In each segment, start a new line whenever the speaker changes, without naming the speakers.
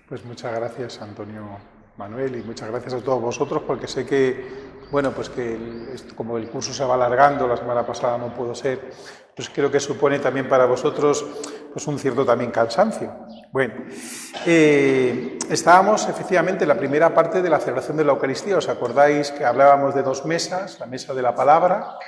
Pues muchas gracias, Antonio Manuel, y muchas gracias a todos vosotros, porque sé que, bueno, pues que como el curso se va alargando, la semana pasada no pudo ser, pues creo que supone también para vosotros pues un cierto también cansancio. Bueno, estábamos efectivamente en la primera parte de la celebración de la Eucaristía. ¿Os acordáis que hablábamos de dos mesas? La mesa de la palabra,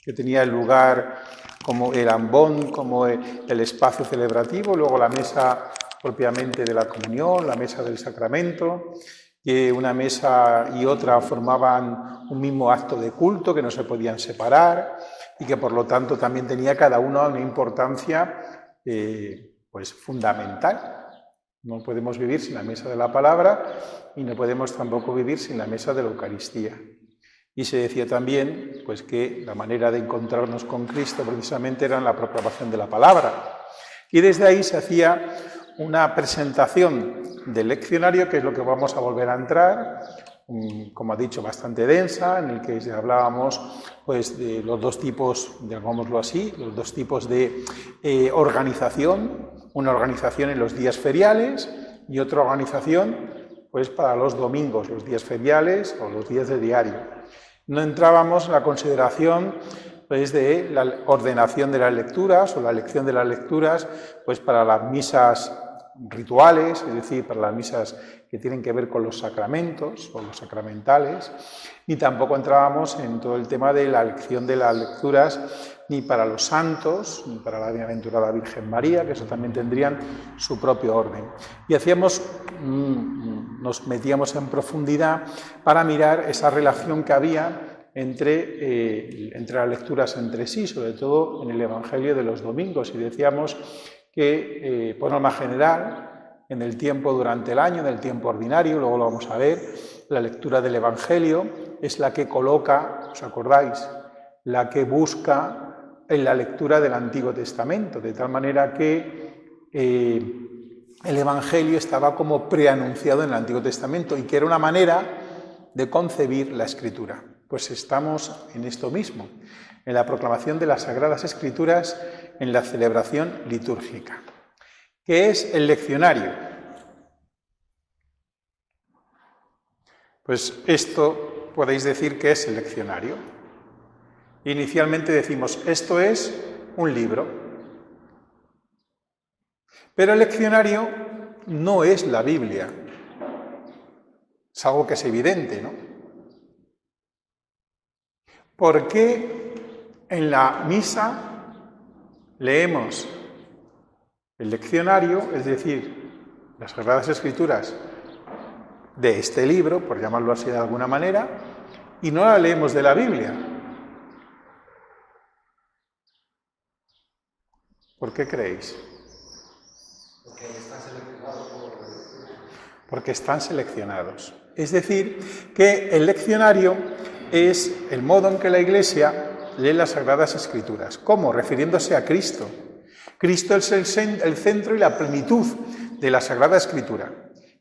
que tenía el lugar como el ambón, como el espacio celebrativo, luego la mesa propiamente de la comunión, la mesa del sacramento, que una mesa y otra formaban un mismo acto de culto, que no se podían separar y que por lo tanto también tenía cada uno una importancia pues fundamental. No podemos vivir sin la mesa de la palabra y no podemos tampoco vivir sin la mesa de la Eucaristía. Y se decía también pues, que la manera de encontrarnos con Cristo precisamente era en la proclamación de la palabra. Y desde ahí se hacía una presentación del leccionario, que es lo que vamos a volver a entrar, como ha dicho, bastante densa, en el que hablábamos pues, de los dos tipos, llamámoslo así, los dos tipos de organización, una organización en los días feriales y otra organización pues, para los domingos, los días feriales o los días de diario. No entrábamos en la consideración pues, de la ordenación de las lecturas o la elección de las lecturas pues, para las misas rituales, es decir, para las misas que tienen que ver con los sacramentos o los sacramentales, ni tampoco entrábamos en todo el tema de la elección de las lecturas ni para los santos, ni para la bienaventurada Virgen María, que eso también tendrían su propio orden. Y nos metíamos en profundidad para mirar esa relación que había entre las lecturas entre sí, sobre todo en el Evangelio de los domingos, y decíamos que, por norma general, en el tiempo durante el año, en el tiempo ordinario, luego lo vamos a ver, la lectura del Evangelio es la que coloca, ¿os acordáis?, la que busca en la lectura del Antiguo Testamento, de tal manera que el Evangelio estaba como preanunciado en el Antiguo Testamento y que era una manera de concebir la Escritura. Pues estamos en esto mismo, en la proclamación de las Sagradas Escrituras en la celebración litúrgica. ¿Qué es el leccionario? Pues esto podéis decir que es el leccionario. Inicialmente decimos, esto es un libro. Pero el leccionario no es la Biblia. Es algo que es evidente, ¿no? ¿Por qué en la misa leemos el leccionario, es decir, las Sagradas Escrituras de este libro, por llamarlo así de alguna manera, y no la leemos de la Biblia? ¿Por qué creéis? Porque están seleccionados. Es decir, que el leccionario es el modo en que la Iglesia lee las Sagradas Escrituras. ¿Cómo? Refiriéndose a Cristo. Cristo es el centro y la plenitud de la Sagrada Escritura.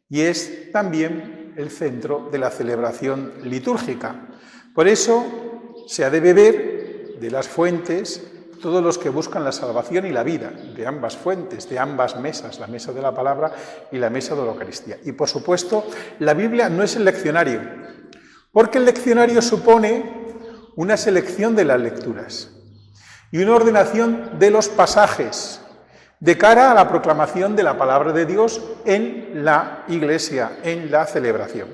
Y es también el centro de la celebración litúrgica. Por eso se ha de beber de las fuentes todos los que buscan la salvación y la vida, de ambas fuentes, de ambas mesas, la mesa de la palabra y la mesa de la Eucaristía. Y por supuesto, la Biblia no es el leccionario, porque el leccionario supone una selección de las lecturas y una ordenación de los pasajes de cara a la proclamación de la palabra de Dios en la Iglesia, en la celebración.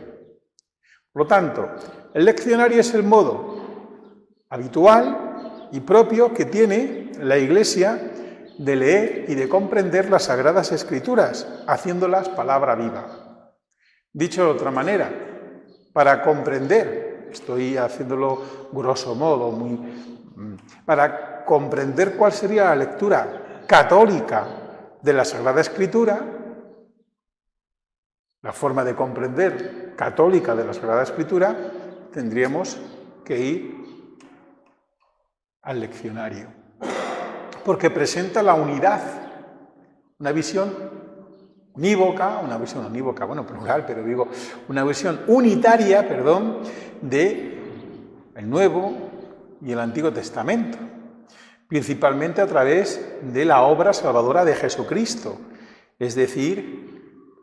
Por lo tanto, el leccionario es el modo habitual y propio que tiene la Iglesia de leer y de comprender las Sagradas Escrituras, haciéndolas palabra viva. Dicho de otra manera, para comprender, estoy haciéndolo grosso modo, para comprender cuál sería la lectura católica de la Sagrada Escritura, la forma de comprender católica de la Sagrada Escritura, tendríamos que ir al leccionario, porque presenta la unidad, una visión unívoca, bueno, plural, pero digo, una visión unitaria, de el Nuevo y el Antiguo Testamento, principalmente a través de la obra salvadora de Jesucristo, es decir,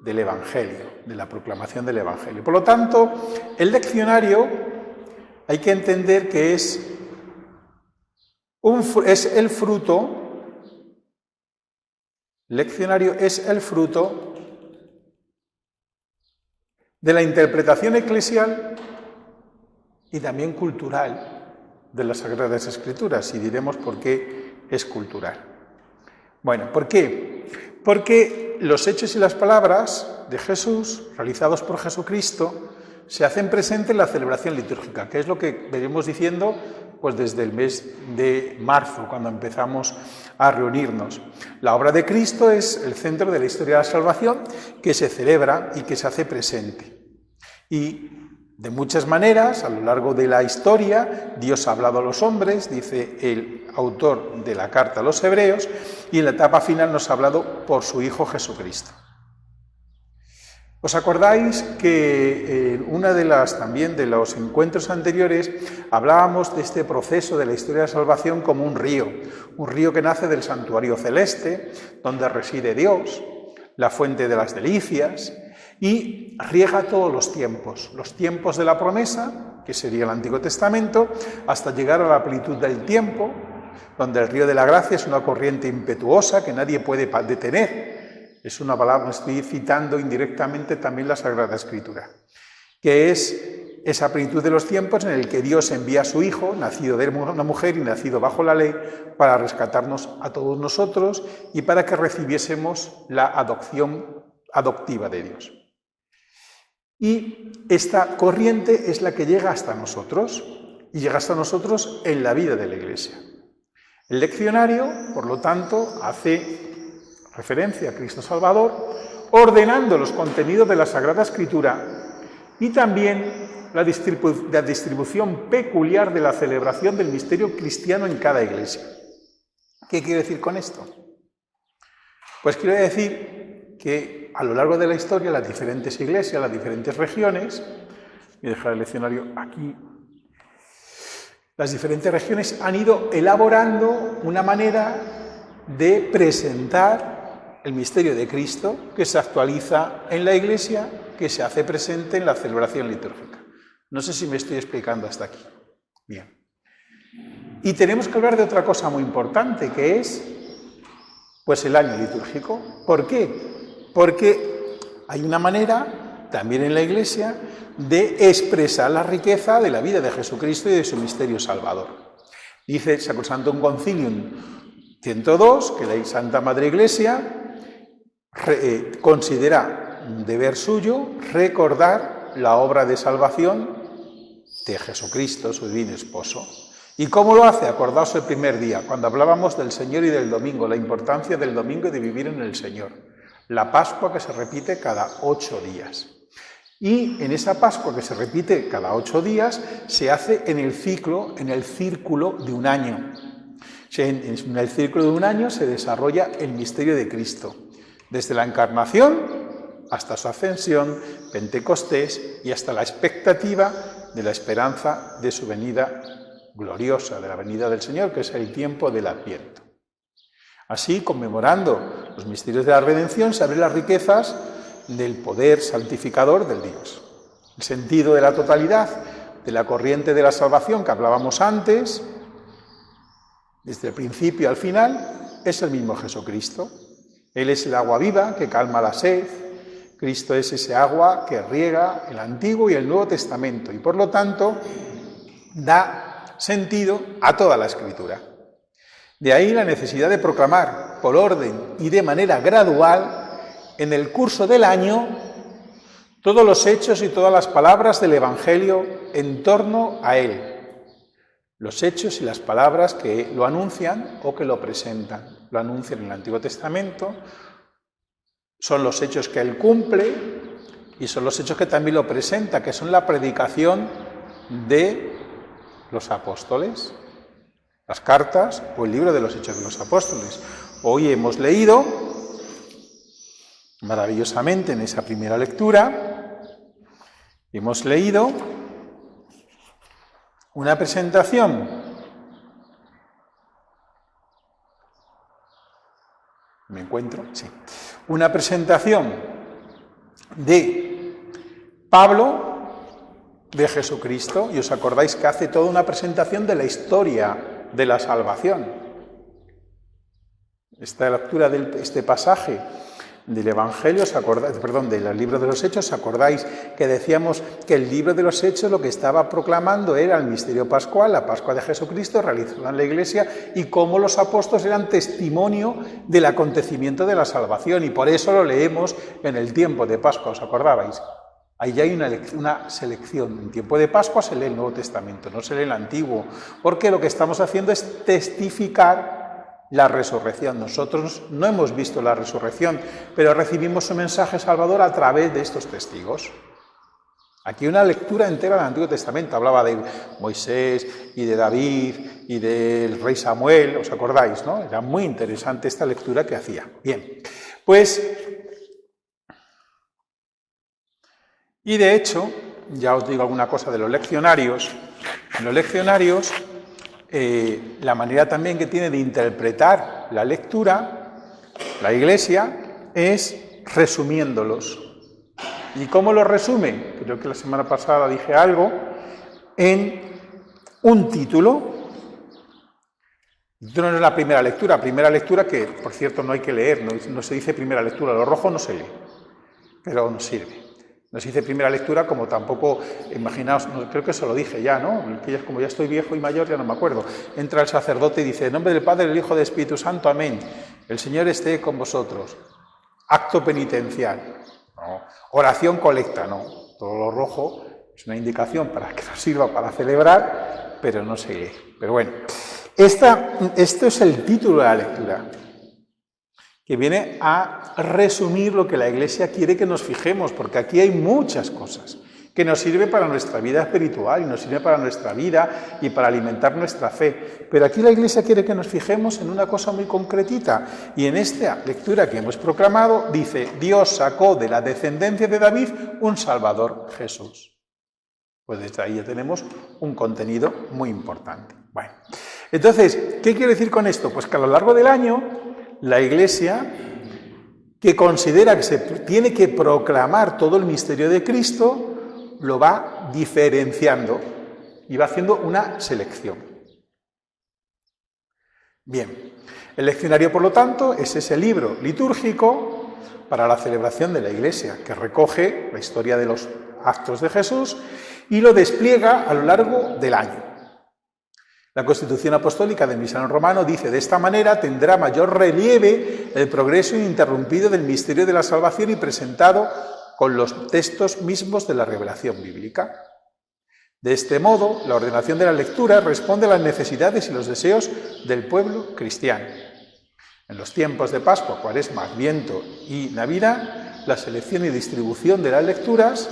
del Evangelio, de la proclamación del Evangelio. Por lo tanto, el leccionario hay que entender que es el fruto, el leccionario es el fruto de la interpretación eclesial y también cultural de las Sagradas Escrituras, y diremos por qué es cultural. Bueno, ¿por qué? Porque los hechos y las palabras de Jesús, realizados por Jesucristo, se hacen presentes en la celebración litúrgica, que es lo que venimos diciendo pues desde el mes de marzo, cuando empezamos a reunirnos. La obra de Cristo es el centro de la historia de la salvación, que se celebra y que se hace presente. Y de muchas maneras, a lo largo de la historia, Dios ha hablado a los hombres, dice el autor de la carta a los Hebreos, y en la etapa final nos ha hablado por su Hijo Jesucristo. ¿Os acordáis que en una de los encuentros anteriores hablábamos de este proceso de la historia de la salvación como un río que nace del santuario celeste, donde reside Dios, la fuente de las delicias, y riega todos los tiempos de la promesa, que sería el Antiguo Testamento, hasta llegar a la plenitud del tiempo, donde el río de la gracia es una corriente impetuosa que nadie puede detener. Es una palabra, estoy citando indirectamente también la Sagrada Escritura, que es esa plenitud de los tiempos en el que Dios envía a su Hijo, nacido de una mujer y nacido bajo la ley, para rescatarnos a todos nosotros y para que recibiésemos la adopción adoptiva de Dios. Y esta corriente es la que llega hasta nosotros, y llega hasta nosotros en la vida de la Iglesia. El leccionario, por lo tanto, hace referencia a Cristo Salvador, ordenando los contenidos de la Sagrada Escritura y también la distribución peculiar de la celebración del misterio cristiano en cada iglesia. ¿Qué quiero decir con esto? Pues quiero decir que a lo largo de la historia las diferentes iglesias, las diferentes regiones, voy a dejar el leccionario aquí, las diferentes regiones han ido elaborando una manera de presentar el misterio de Cristo, que se actualiza en la Iglesia, que se hace presente en la celebración litúrgica. No sé si me estoy explicando hasta aquí. Bien. Y tenemos que hablar de otra cosa muy importante, que es pues el año litúrgico. ¿Por qué? Porque hay una manera, también en la Iglesia, de expresar la riqueza de la vida de Jesucristo y de su misterio salvador. Dice el Sacrosanctum Concilium 102, que la Santa Madre Iglesia considera deber suyo recordar la obra de salvación de Jesucristo, su divino esposo. ¿Y cómo lo hace? Acordaos el primer día, cuando hablábamos del Señor y del domingo, la importancia del domingo y de vivir en el Señor. La Pascua que se repite cada 8 días. Y en esa Pascua que se repite cada 8 días, se hace en el círculo de un año. En el círculo de un año se desarrolla el misterio de Cristo, desde la encarnación hasta su ascensión, Pentecostés y hasta la expectativa de la esperanza de su venida gloriosa, de la venida del Señor, que es el tiempo del Adviento. Así, conmemorando los misterios de la redención, se abren las riquezas del poder santificador del Dios. El sentido de la totalidad de la corriente de la salvación que hablábamos antes, desde el principio al final, es el mismo Jesucristo. Él es el agua viva que calma la sed. Cristo es ese agua que riega el Antiguo y el Nuevo Testamento y, por lo tanto, da sentido a toda la Escritura. De ahí la necesidad de proclamar por orden y de manera gradual en el curso del año todos los hechos y todas las palabras del Evangelio en torno a Él. Los hechos y las palabras que lo anuncian o que lo presentan. Lo anuncian en el Antiguo Testamento, son los hechos que Él cumple y son los hechos que también lo presenta, que son la predicación de los apóstoles, las cartas o el libro de los Hechos de los Apóstoles. Hoy hemos leído maravillosamente en esa primera lectura, hemos leído una presentación una presentación de Pablo, de Jesucristo, y os acordáis que hace toda una presentación de la historia de la salvación. Esta lectura de este pasaje del Evangelio, del libro de los Hechos, ¿os acordáis que decíamos que el libro de los Hechos lo que estaba proclamando era el misterio pascual, la Pascua de Jesucristo realizada en la Iglesia, y cómo los apóstoles eran testimonio del acontecimiento de la salvación, y por eso lo leemos en el tiempo de Pascua, ¿os acordabais? Ahí ya hay una selección. En tiempo de Pascua se lee el Nuevo Testamento, no se lee el Antiguo, porque lo que estamos haciendo es testificar la resurrección. Nosotros no hemos visto la resurrección, pero recibimos su mensaje salvador a través de estos testigos. Aquí una lectura entera del Antiguo Testamento. Hablaba de Moisés y de David y del rey Samuel, ¿os acordáis, no? Era muy interesante esta lectura que hacía. Bien, pues, y de hecho, ya os digo alguna cosa de los leccionarios. En los leccionarios, la manera también que tiene de interpretar la lectura, la Iglesia, es resumiéndolos. ¿Y cómo lo resume? Creo que la semana pasada dije algo, en un título. El título no es la primera lectura que, por cierto, no hay que leer, no se dice primera lectura, lo rojo no se lee, pero nos sirve. No se dice primera lectura como tampoco, imaginaos, creo que eso lo dije ya, ¿no? Que como ya estoy viejo y mayor, ya no me acuerdo. Entra el sacerdote y dice, en nombre del Padre, del Hijo, del Espíritu Santo, amén. El Señor esté con vosotros. Acto penitencial. No. Oración colecta, no. Todo lo rojo es una indicación para que nos sirva para celebrar, pero no se lee. Pero bueno, esto es el título de la lectura, que viene a resumir lo que la Iglesia quiere que nos fijemos, porque aquí hay muchas cosas que nos sirven para nuestra vida espiritual y nos sirven para nuestra vida y para alimentar nuestra fe. Pero aquí la Iglesia quiere que nos fijemos en una cosa muy concretita, y en esta lectura que hemos proclamado dice, Dios sacó de la descendencia de David un Salvador, Jesús. Pues desde ahí ya tenemos un contenido muy importante. Bueno, entonces, ¿qué quiero decir con esto? Pues que a lo largo del año la Iglesia, que considera que se tiene que proclamar todo el misterio de Cristo, lo va diferenciando y va haciendo una selección. Bien, el leccionario, por lo tanto, es ese libro litúrgico para la celebración de la Iglesia, que recoge la historia de los actos de Jesús y lo despliega a lo largo del año. La Constitución Apostólica del Misal Romano dice, de esta manera tendrá mayor relieve el progreso ininterrumpido del misterio de la salvación y presentado con los textos mismos de la revelación bíblica. De este modo, la ordenación de la lectura responde a las necesidades y los deseos del pueblo cristiano. En los tiempos de Pascua, Cuaresma, Adviento y Navidad, la selección y distribución de las lecturas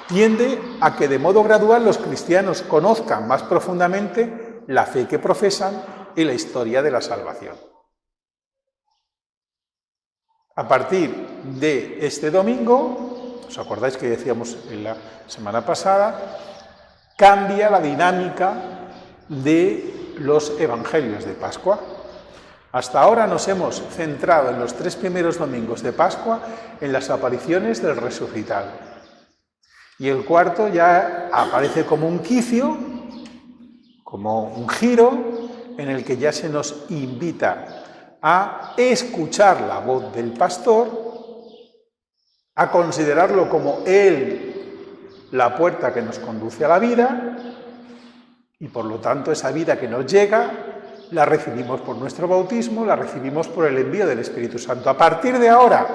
tiende a que de modo gradual los cristianos conozcan más profundamente la fe que profesan y la historia de la salvación. A partir de este domingo, ¿os acordáis que decíamos en la semana pasada? Cambia la dinámica de los evangelios de Pascua. Hasta ahora nos hemos centrado en los 3 primeros domingos de Pascua en las apariciones del resucitado. Y el cuarto ya aparece como un quicio, como un giro, en el que ya se nos invita a escuchar la voz del pastor, a considerarlo como él la puerta que nos conduce a la vida, y por lo tanto esa vida que nos llega la recibimos por nuestro bautismo, la recibimos por el envío del Espíritu Santo. A partir de ahora,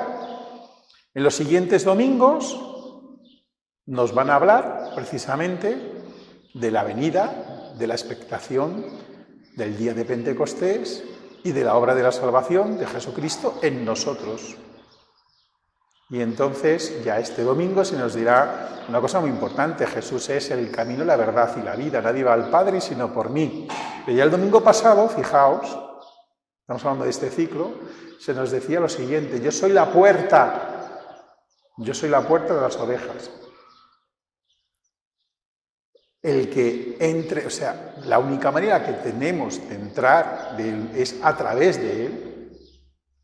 en los siguientes domingos, nos van a hablar precisamente de la venida, de la expectación del día de Pentecostés y de la obra de la salvación de Jesucristo en nosotros. Y entonces ya este domingo se nos dirá una cosa muy importante: Jesús es el camino, la verdad y la vida, nadie va al Padre sino por mí. Pero ya el domingo pasado, fijaos, estamos hablando de este ciclo, se nos decía lo siguiente: yo soy la puerta de las ovejas. El que entre, o sea, la única manera que tenemos de entrar de él es a través de él,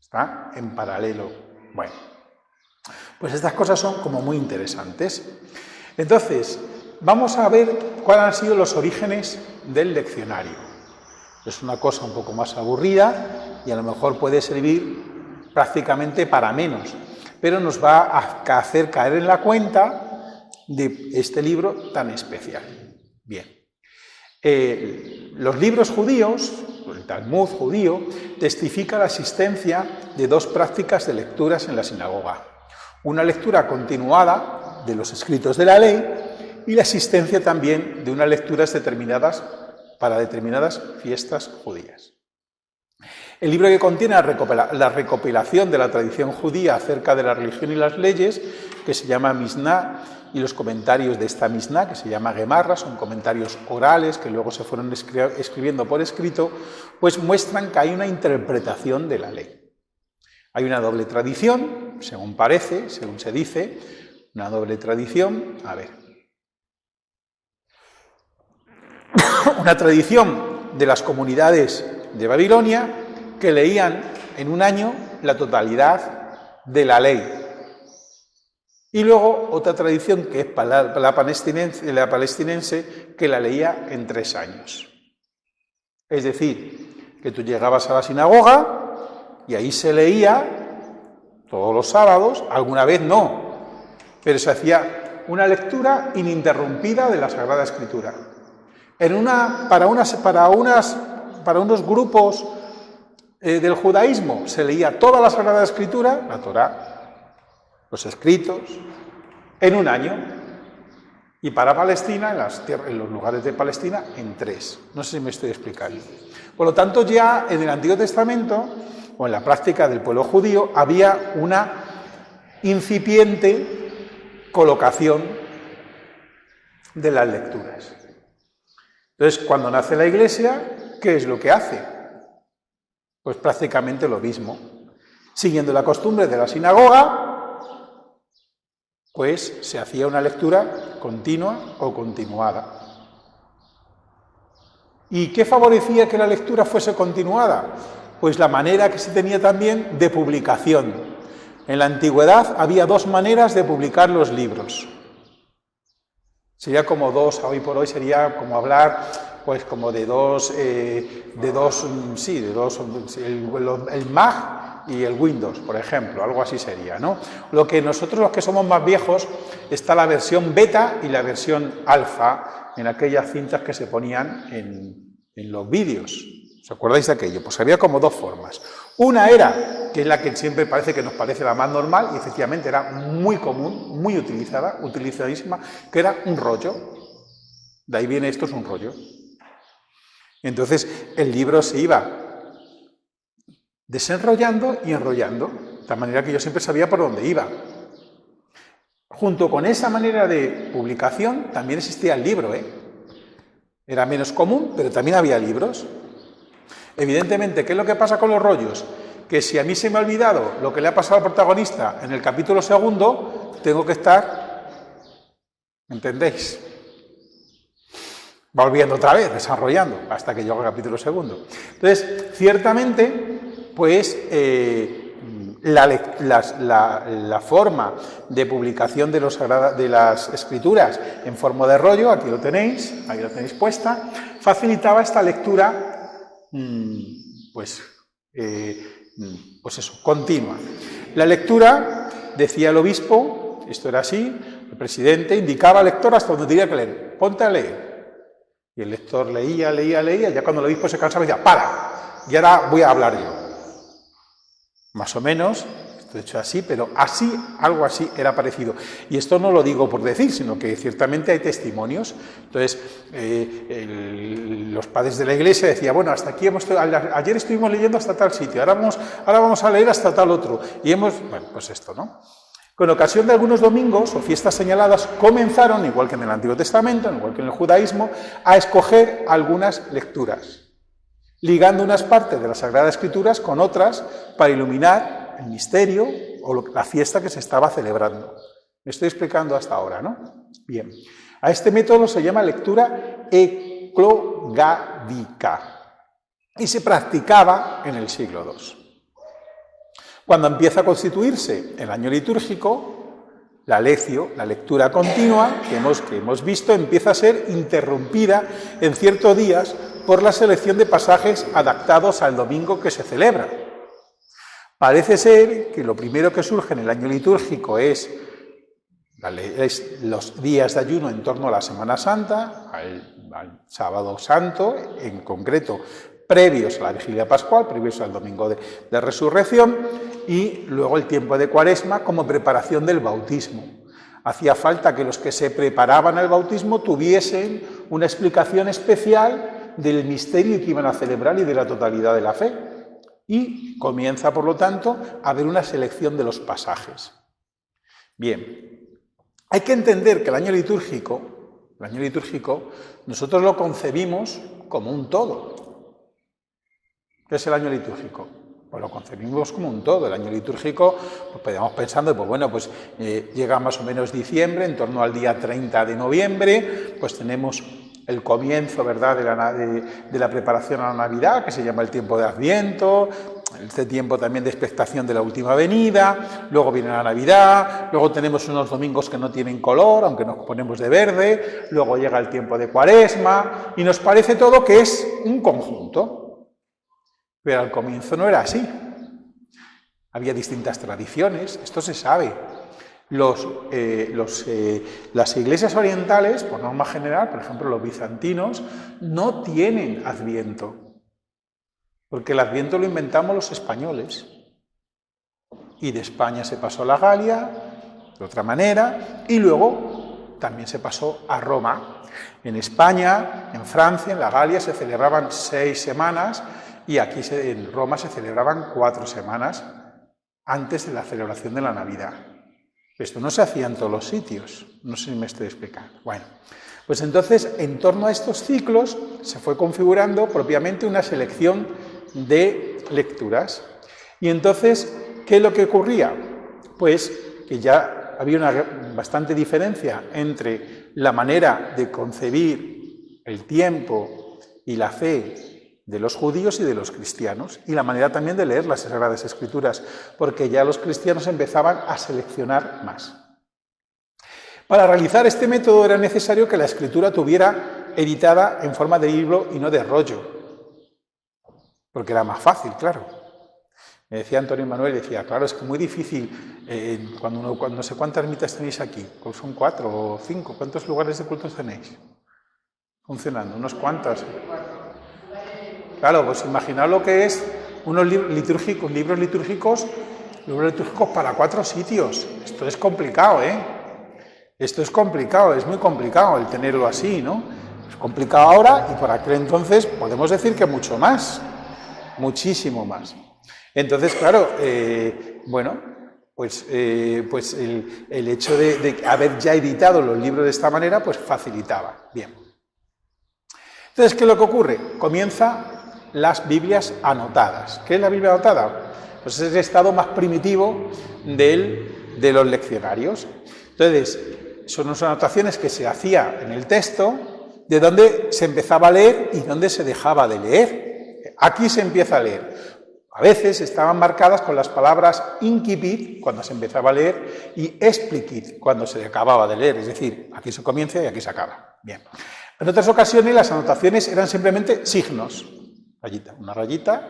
está en paralelo. Bueno, Pues estas cosas son como muy interesantes. Entonces, vamos a ver cuáles han sido los orígenes del leccionario. Es una cosa un poco más aburrida y a lo mejor puede servir prácticamente para menos, pero nos va a hacer caer en la cuenta de este libro tan especial. Bien. Los libros judíos, el Talmud judío, testifica la existencia de dos prácticas de lecturas en la sinagoga. Una lectura continuada de los escritos de la ley y la existencia también de unas lecturas determinadas para determinadas fiestas judías. El libro que contiene la recopilación de la tradición judía acerca de la religión y las leyes, que se llama Misná, y los comentarios de esta Misná, que se llama Gemarra, son comentarios orales que luego se fueron escribiendo por escrito, pues muestran que hay una interpretación de la ley. Hay una doble tradición, según parece, según se dice, una doble tradición, una tradición de las comunidades de Babilonia que leían en un año la totalidad de la ley. Y luego otra tradición que es la palestinense que la leía en 3 años. Es decir, que tú llegabas a la sinagoga y ahí se leía todos los sábados, alguna vez no, pero se hacía una lectura ininterrumpida de la Sagrada Escritura. Para unos grupos del judaísmo se leía toda la Sagrada Escritura, la Torá, los escritos, en un año, y para Palestina, en los lugares de Palestina, en 3. No sé si me estoy explicando. Por lo tanto, ya en el Antiguo Testamento, o en la práctica del pueblo judío, había una incipiente colocación de las lecturas. Entonces, cuando nace la Iglesia, ¿qué es lo que hace? Pues prácticamente lo mismo. Siguiendo la costumbre de la sinagoga, pues se hacía una lectura continua o continuada. ¿Y qué favorecía que la lectura fuese continuada? Pues la manera que se tenía también de publicación. En la antigüedad había 2 maneras de publicar los libros. Sería como hoy por hoy sería como hablar, pues como el Mac y el Windows, por ejemplo, algo así sería, ¿no? Lo que nosotros, los que somos más viejos, está la versión beta y la versión alfa en aquellas cintas que se ponían en los vídeos. ¿Os acordáis de aquello? Pues había como 2 formas. Una era, que es la que siempre parece que nos parece la más normal, y efectivamente era muy común, muy utilizadísima, que era un rollo. De ahí viene esto, es un rollo. Entonces el libro se iba desenrollando y enrollando, de manera que yo siempre sabía por dónde iba. Junto con esa manera de publicación también existía el libro, Era menos común, pero también había libros. Evidentemente, ¿qué es lo que pasa con los rollos? Que si a mí se me ha olvidado lo que le ha pasado al protagonista en el capítulo 2, tengo que estar, ¿entendéis? Volviendo otra vez, desarrollando, hasta que llegue al capítulo 2. Entonces, ciertamente, pues la forma de publicación de las escrituras en forma de rollo, aquí lo tenéis puesta, facilitaba esta lectura, pues eso, continua. La lectura, decía el obispo, esto era así, el presidente indicaba al lector hasta donde tenía que leer, ponte a leer. Y el lector leía, ya cuando el obispo se cansaba decía, para, y ahora voy a hablar yo. Más o menos, esto hecho así, pero así, algo así era parecido. Y esto no lo digo por decir, sino que ciertamente hay testimonios. Entonces, los padres de la Iglesia decían, bueno, hasta aquí ayer estuvimos leyendo hasta tal sitio, ahora vamos a leer hasta tal otro. Y bueno, pues esto, ¿no? Con ocasión de algunos domingos o fiestas señaladas, comenzaron, igual que en el Antiguo Testamento, igual que en el judaísmo, a escoger algunas lecturas, ligando unas partes de las Sagradas Escrituras con otras para iluminar el misterio o la fiesta que se estaba celebrando. Me estoy explicando hasta ahora, ¿no? Bien. A este método se llama lectura eclogádica y se practicaba en el siglo II. Cuando empieza a constituirse el año litúrgico, la lectio, la lectura continua que hemos visto, empieza a ser interrumpida en ciertos días por la selección de pasajes adaptados al domingo que se celebra. Parece ser que lo primero que surge en el año litúrgico es los días de ayuno en torno a la Semana Santa, al Sábado Santo, en concreto previos a la Vigilia Pascual, previos al Domingo de Resurrección, y luego el tiempo de Cuaresma como preparación del bautismo. Hacía falta que los que se preparaban al bautismo tuviesen una explicación especial del misterio que iban a celebrar y de la totalidad de la fe. Y comienza, por lo tanto, a haber una selección de los pasajes. Bien, hay que entender que el año litúrgico nosotros lo concebimos como un todo. ¿Qué es el año litúrgico? Pues lo concebimos como un todo. El año litúrgico, pues podemos pensando, llega más o menos diciembre, en torno al día 30 de noviembre, pues tenemos el comienzo, ¿verdad?, de la preparación a la Navidad, que se llama el tiempo de Adviento, este tiempo también de expectación de la última venida, luego viene la Navidad, luego tenemos unos domingos que no tienen color, aunque nos ponemos de verde, luego llega el tiempo de Cuaresma, y nos parece todo que es un conjunto. Pero al comienzo no era así. Había distintas tradiciones, esto se sabe. Las iglesias orientales, por norma general, por ejemplo los bizantinos, no tienen Adviento, porque el Adviento lo inventamos los españoles. Y de España se pasó a la Galia, de otra manera, y luego también se pasó a Roma. En España, en Francia, en la Galia se celebraban 6 semanas, y aquí en Roma se celebraban 4 semanas antes de la celebración de la Navidad. Esto no se hacía en todos los sitios, no sé si me estoy explicando. Bueno, pues entonces, en torno a estos ciclos se fue configurando propiamente una selección de lecturas. Y entonces, ¿qué es lo que ocurría? Pues que ya había una bastante diferencia entre la manera de concebir el tiempo y la fe de los judíos y de los cristianos, y la manera también de leer las Sagradas Escrituras, porque ya los cristianos empezaban a seleccionar más. Para realizar este método era necesario que la Escritura tuviera editada en forma de libro y no de rollo, porque era más fácil, claro. Me decía Antonio Manuel, decía, claro, es que es muy difícil, cuando no sé cuántas ermitas tenéis aquí, pues son 4 o 5, ¿cuántos lugares de culto tenéis funcionando? Unos cuantos. Claro, pues imaginad lo que es unos libros litúrgicos para 4 sitios. Esto es complicado, ¿eh? Esto es complicado, es muy complicado el tenerlo así, ¿no? Es complicado ahora y por aquel entonces podemos decir que mucho más, muchísimo más. Entonces, claro, el hecho de haber ya editado los libros de esta manera, pues facilitaba. Bien. Entonces, ¿qué es lo que ocurre? Comienza las Biblias anotadas. ¿Qué es la Biblia anotada? Pues es el estado más primitivo de los leccionarios. Entonces, son unas anotaciones que se hacía en el texto, de dónde se empezaba a leer y dónde se dejaba de leer. Aquí se empieza a leer. A veces estaban marcadas con las palabras incipit, cuando se empezaba a leer, y explicit, cuando se acababa de leer. Es decir, aquí se comienza y aquí se acaba. Bien. En otras ocasiones las anotaciones eran simplemente signos. Una rayita.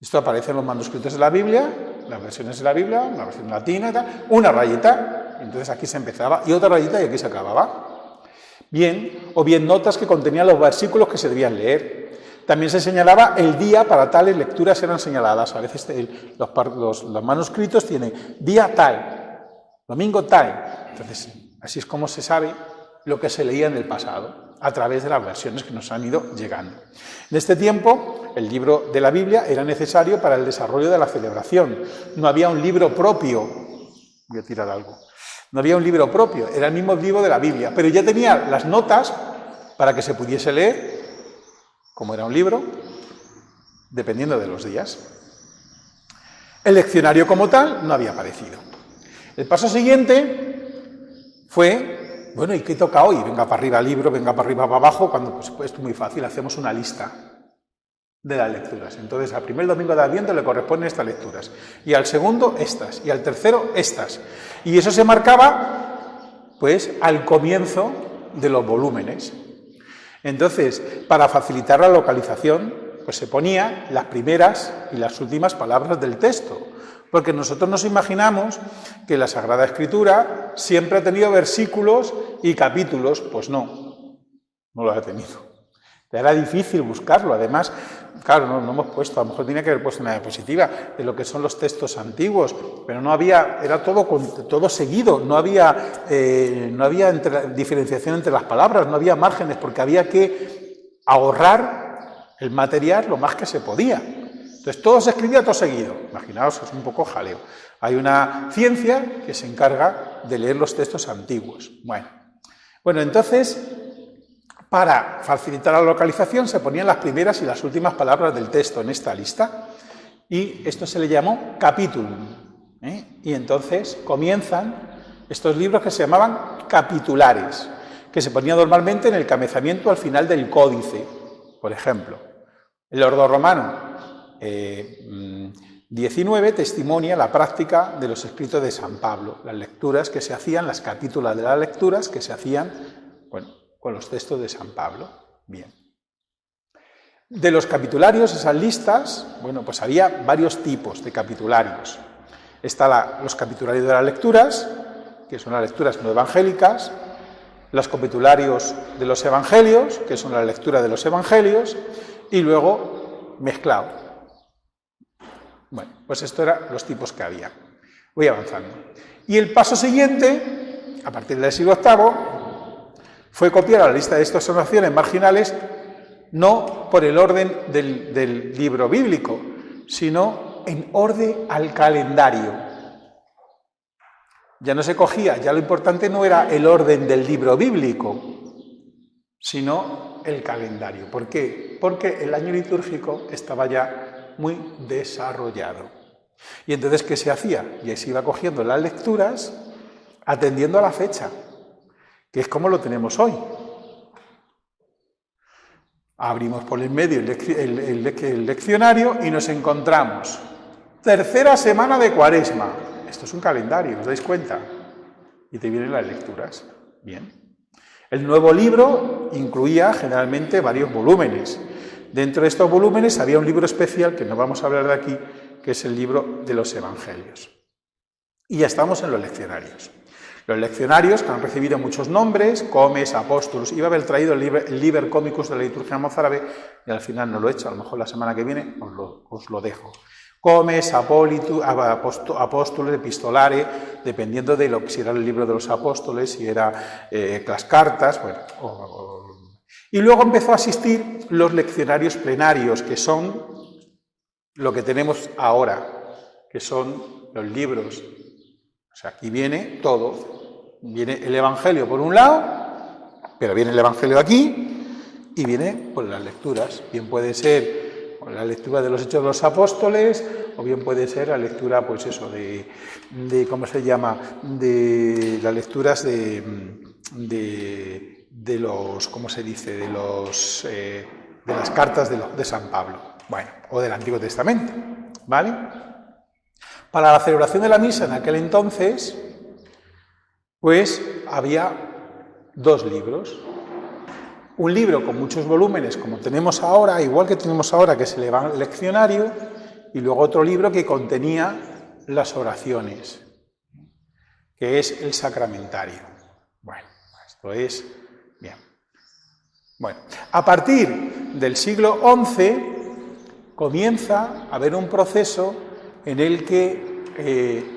Esto aparece en los manuscritos de la Biblia, las versiones de la Biblia, una versión latina y tal. Una rayita, entonces aquí se empezaba, y otra rayita y aquí se acababa. Bien, o bien notas que contenían los versículos que se debían leer. También se señalaba el día para tales lecturas eran señaladas. A veces los manuscritos tienen día tal, domingo tal. Entonces, así es como se sabe lo que se leía en el pasado, a través de las versiones que nos han ido llegando. En este tiempo, el libro de la Biblia era necesario para el desarrollo de la celebración. No había un libro propio. Voy a tirar algo. No había un libro propio, era el mismo libro de la Biblia, pero ya tenía las notas para que se pudiese leer, como era un libro, dependiendo de los días. El leccionario como tal no había aparecido. El paso siguiente fue, bueno, ¿y qué toca hoy? Venga para arriba libro, venga para arriba para abajo, cuando pues esto es muy fácil, hacemos una lista. de las lecturas. Entonces, al primer domingo de Adviento le corresponden estas lecturas, y al segundo estas, y al tercero estas. Y eso se marcaba, pues, al comienzo de los volúmenes. Entonces, para facilitar la localización, pues se ponía las primeras y las últimas palabras del texto, porque nosotros nos imaginamos que la Sagrada Escritura siempre ha tenido versículos y capítulos. Pues no los ha tenido. Era difícil buscarlo. Además, claro, no hemos puesto, a lo mejor tenía que haber puesto una diapositiva de lo que son los textos antiguos, pero no había, era todo seguido, no había diferenciación entre las palabras, no había márgenes, porque había que ahorrar el material lo más que se podía. Entonces, todo se escribía todo seguido. Imaginaos, es un poco jaleo. Hay una ciencia que se encarga de leer los textos antiguos. Bueno, entonces, para facilitar la localización se ponían las primeras y las últimas palabras del texto en esta lista, y esto se le llamó capítulum. Y entonces comienzan estos libros que se llamaban capitulares, que se ponían normalmente en el cabezamiento al final del códice. Por ejemplo, el Ordo Romano 19 testimonia la práctica de los escritos de San Pablo, las lecturas que se hacían, las capítulas de las lecturas que se hacían, con los textos de San Pablo. Bien. De los capitularios, esas listas, pues había varios tipos de capitularios. Están los capitularios de las lecturas, que son las lecturas no evangélicas, los capitularios de los evangelios, que son la lectura de los evangelios, y luego mezclado. Pues esto eran los tipos que había. Voy avanzando. Y el paso siguiente, a partir del siglo VIII, fue copiar la lista de estas oraciones marginales, no por el orden del libro bíblico, sino en orden al calendario. Ya no se cogía, ya lo importante no era el orden del libro bíblico, sino el calendario. ¿Por qué? Porque el año litúrgico estaba ya muy desarrollado. Y entonces, ¿qué se hacía? Y ahí se iba cogiendo las lecturas atendiendo a la fecha, que es como lo tenemos hoy. Abrimos por el medio el leccionario y nos encontramos tercera semana de Cuaresma. Esto es un calendario, ¿os dais cuenta? Y te vienen las lecturas. Bien. El nuevo libro incluía generalmente varios volúmenes. Dentro de estos volúmenes había un libro especial, que no vamos a hablar de aquí, que es el libro de los Evangelios. Y ya estamos en los leccionarios. Los leccionarios, que han recibido muchos nombres, Comes, Apóstolos, iba a haber traído el Liber Comicus de la liturgia mozárabe, y al final no lo he hecho, a lo mejor la semana que viene os lo dejo. Comes, Apóstoles, Epistolare, dependiendo de si era el libro de los apóstoles, si era las cartas, Y luego empezó a asistir los leccionarios plenarios, que son lo que tenemos ahora, que son los libros. O sea, aquí viene todo. Viene el Evangelio por un lado, pero viene el Evangelio aquí, y viene por las lecturas. Bien puede ser la lectura de los Hechos de los Apóstoles, o bien puede ser la lectura, pues eso, de ¿cómo se llama? De las lecturas de los, ¿cómo se dice? De las cartas de San Pablo, o del Antiguo Testamento, ¿vale? Para la celebración de la misa en aquel entonces, pues había dos libros. Un libro con muchos volúmenes, como tenemos ahora, igual que tenemos ahora, que es el leccionario, y luego otro libro que contenía las oraciones, que es el sacramentario. Esto es bien. A partir del siglo XI comienza a haber un proceso en el que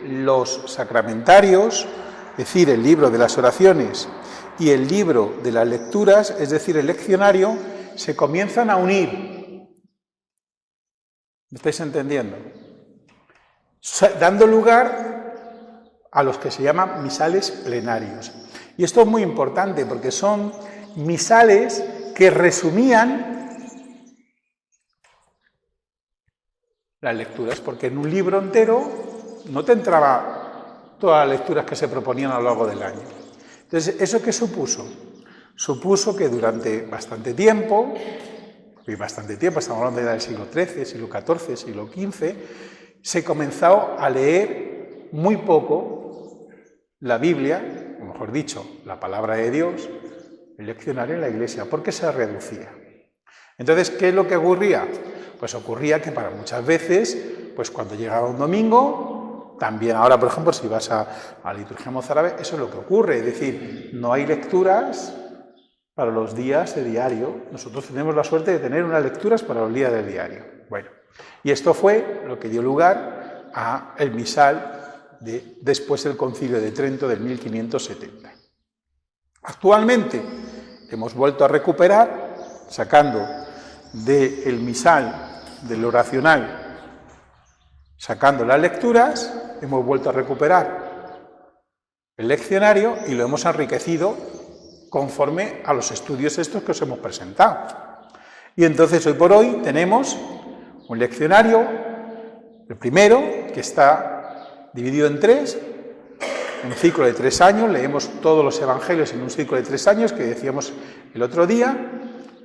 los sacramentarios, es decir, el libro de las oraciones y el libro de las lecturas, es decir, el leccionario, se comienzan a unir. ¿Me estáis entendiendo? Dando lugar a los que se llaman misales plenarios. Y esto es muy importante porque son misales que resumían las lecturas, porque en un libro entero no te entraba todas las lecturas que se proponían a lo largo del año. Entonces, ¿eso qué supuso? Supuso que durante bastante tiempo hay bastante tiempo, estamos hablando ya del siglo XIII, siglo XIV, siglo XV, se comenzó a leer muy poco la Biblia, o mejor dicho, la palabra de Dios, el leccionario en la Iglesia, porque se reducía. Entonces, ¿qué es lo que ocurría? Pues ocurría que para muchas veces, pues cuando llegaba un domingo, también ahora, por ejemplo, si vas a la liturgia mozárabe, eso es lo que ocurre, es decir, no hay lecturas para los días de diario. Nosotros tenemos la suerte de tener unas lecturas para los días del diario. Bueno, y esto fue lo que dio lugar a el misal después del Concilio de Trento del 1570. Actualmente hemos vuelto a recuperar, sacando del misal, del oracional, sacando las lecturas, hemos vuelto a recuperar el leccionario y lo hemos enriquecido conforme a los estudios estos que os hemos presentado. Y entonces hoy por hoy tenemos un leccionario, el primero, que está dividido en tres, un ciclo de 3 años, leemos todos los evangelios en un ciclo de 3 años, que decíamos el otro día,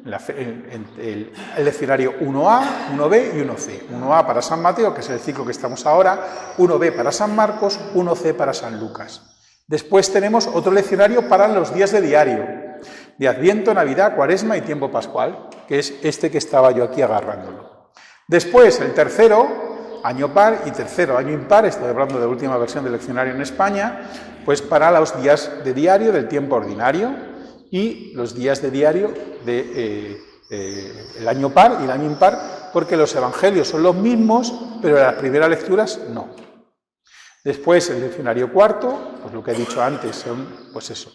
el leccionario 1A, 1B y 1C. 1A para San Mateo, que es el ciclo que estamos ahora, 1B para San Marcos, 1C para San Lucas. Después tenemos otro leccionario para los días de diario, de Adviento, Navidad, Cuaresma y tiempo pascual, que es este que estaba yo aquí agarrándolo. Después, el tercero, año par, y tercero, año impar, estoy hablando de la última versión del leccionario en España, pues para los días de diario del tiempo ordinario y los días de diario del año par y el año impar, porque los evangelios son los mismos, pero las primeras lecturas no. Después, el leccionario cuarto, pues lo que he dicho antes, son, pues eso,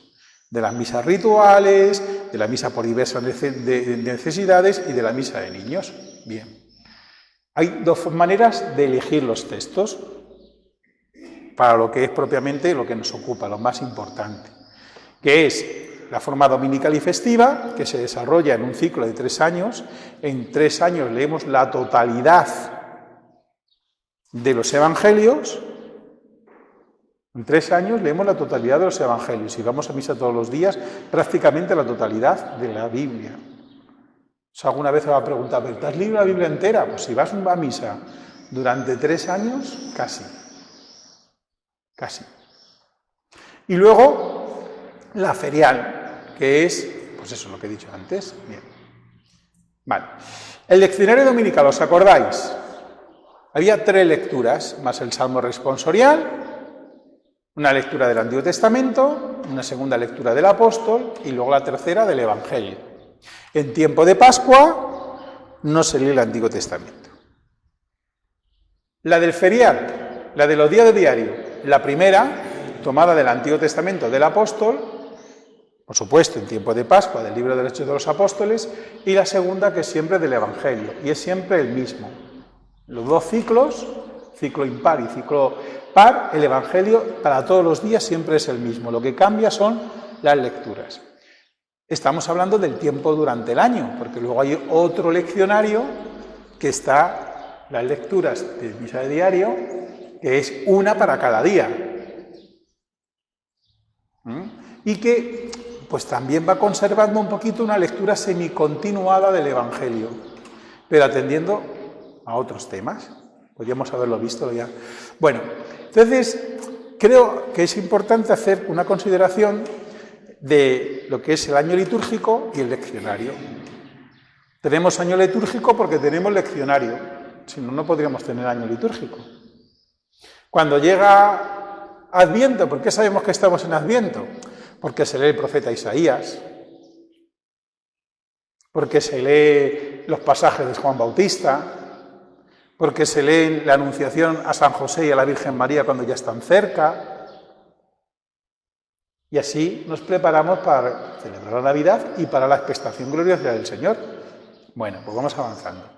de las misas rituales, de la misa por diversas necesidades y de la misa de niños. Bien. Hay dos maneras de elegir los textos para lo que es propiamente lo que nos ocupa, lo más importante, que es la forma dominical y festiva, que se desarrolla en un ciclo de 3 años. En 3 años leemos la totalidad de los evangelios. En 3 años leemos la totalidad de los evangelios y vamos a misa todos los días, prácticamente la totalidad de la Biblia. Si alguna vez me va a preguntar, ¿pero te has leído la Biblia entera? Pues si vas a misa durante 3 años, casi. Casi. Y luego, la ferial, que es, pues eso, lo que he dicho antes. Bien. Vale. El leccionario dominical, ¿os acordáis? Había 3 lecturas, más el Salmo responsorial, una lectura del Antiguo Testamento, una segunda lectura del Apóstol y luego la tercera del Evangelio. En tiempo de Pascua no se lee el Antiguo Testamento. La del ferial, la de los días de diario, la primera, tomada del Antiguo Testamento del Apóstol, por supuesto en tiempo de Pascua, del libro de los Hechos de los Apóstoles, y la segunda que es siempre del Evangelio, y es siempre el mismo. Los 2 ciclos, ciclo impar y ciclo par, el Evangelio para todos los días siempre es el mismo, lo que cambia son las lecturas. Estamos hablando del tiempo durante el año, porque luego hay otro leccionario que está, las lecturas de misa de diario, que es una para cada día. Y que pues también va conservando un poquito una lectura semicontinuada del Evangelio, pero atendiendo a otros temas. Podríamos haberlo visto ya. Bueno, entonces creo que es importante hacer una consideración de lo que es el año litúrgico y el leccionario. Tenemos año litúrgico porque tenemos leccionario, si no, no podríamos tener año litúrgico. Cuando llega Adviento, ¿por qué sabemos que estamos en Adviento? Porque se lee el profeta Isaías, porque se lee los pasajes de Juan Bautista, porque se lee la Anunciación a San José y a la Virgen María cuando ya están cerca. Y así nos preparamos para celebrar la Navidad y para la expectación gloriosa del Señor. Bueno, pues vamos avanzando.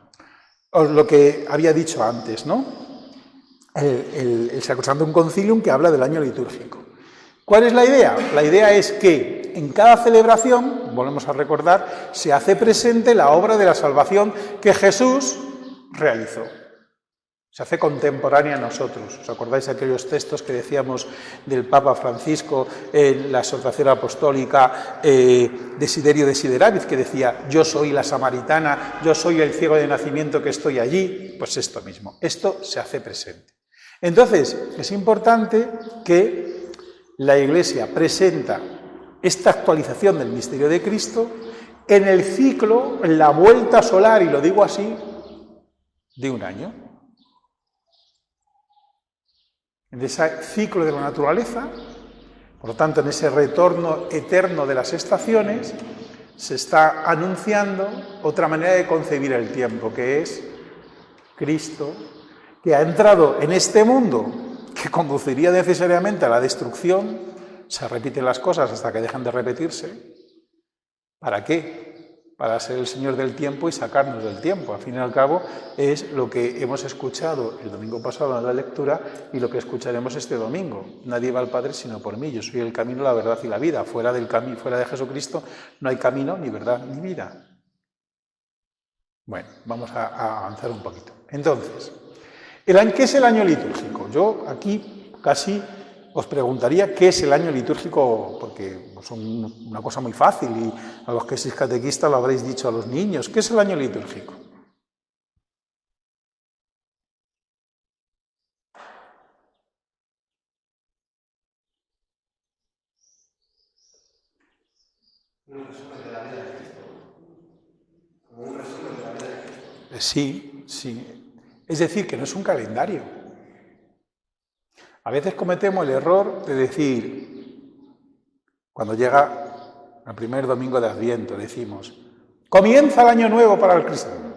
Lo que había dicho antes, ¿no? El Sacrosanctum Concilium, que habla del año litúrgico. ¿Cuál es la idea? La idea es que en cada celebración, volvemos a recordar, se hace presente la obra de la salvación que Jesús realizó. se hace contemporánea a nosotros. ¿Os acordáis de aquellos textos que decíamos del Papa Francisco en la exhortación apostólica Desiderio Desideravis, que decía, yo soy la samaritana, yo soy el ciego de nacimiento que estoy allí? Pues esto mismo, esto se hace presente. Entonces, es importante que la Iglesia presenta esta actualización del misterio de Cristo en el ciclo, en la vuelta solar, y lo digo así, de un año. En ese ciclo de la naturaleza, por lo tanto, en ese retorno eterno de las estaciones, se está anunciando otra manera de concebir el tiempo, que es Cristo, que ha entrado en este mundo que conduciría necesariamente a la destrucción. Se repiten las cosas hasta que dejan de repetirse. ¿Para qué? Para ser el Señor del tiempo y sacarnos del tiempo. Al fin y al cabo, es lo que hemos escuchado el domingo pasado en la lectura y lo que escucharemos este domingo. Nadie va al Padre sino por mí. Yo soy el camino, la verdad y la vida. Fuera de Jesucristo no hay camino, ni verdad, ni vida. Bueno, vamos a avanzar un poquito. Entonces, ¿qué es el año litúrgico? Yo aquí casi os preguntaría qué es el año litúrgico, porque es una cosa muy fácil y a los que sois catequistas lo habréis dicho a los niños. ¿Qué es el año litúrgico? Un resumen de la vida de Cristo. Como un resumen de la vida de Cristo. Sí, sí. Es decir, que no es un calendario. A veces cometemos el error de decir, cuando llega el primer domingo de Adviento, decimos, comienza el año nuevo para el cristiano.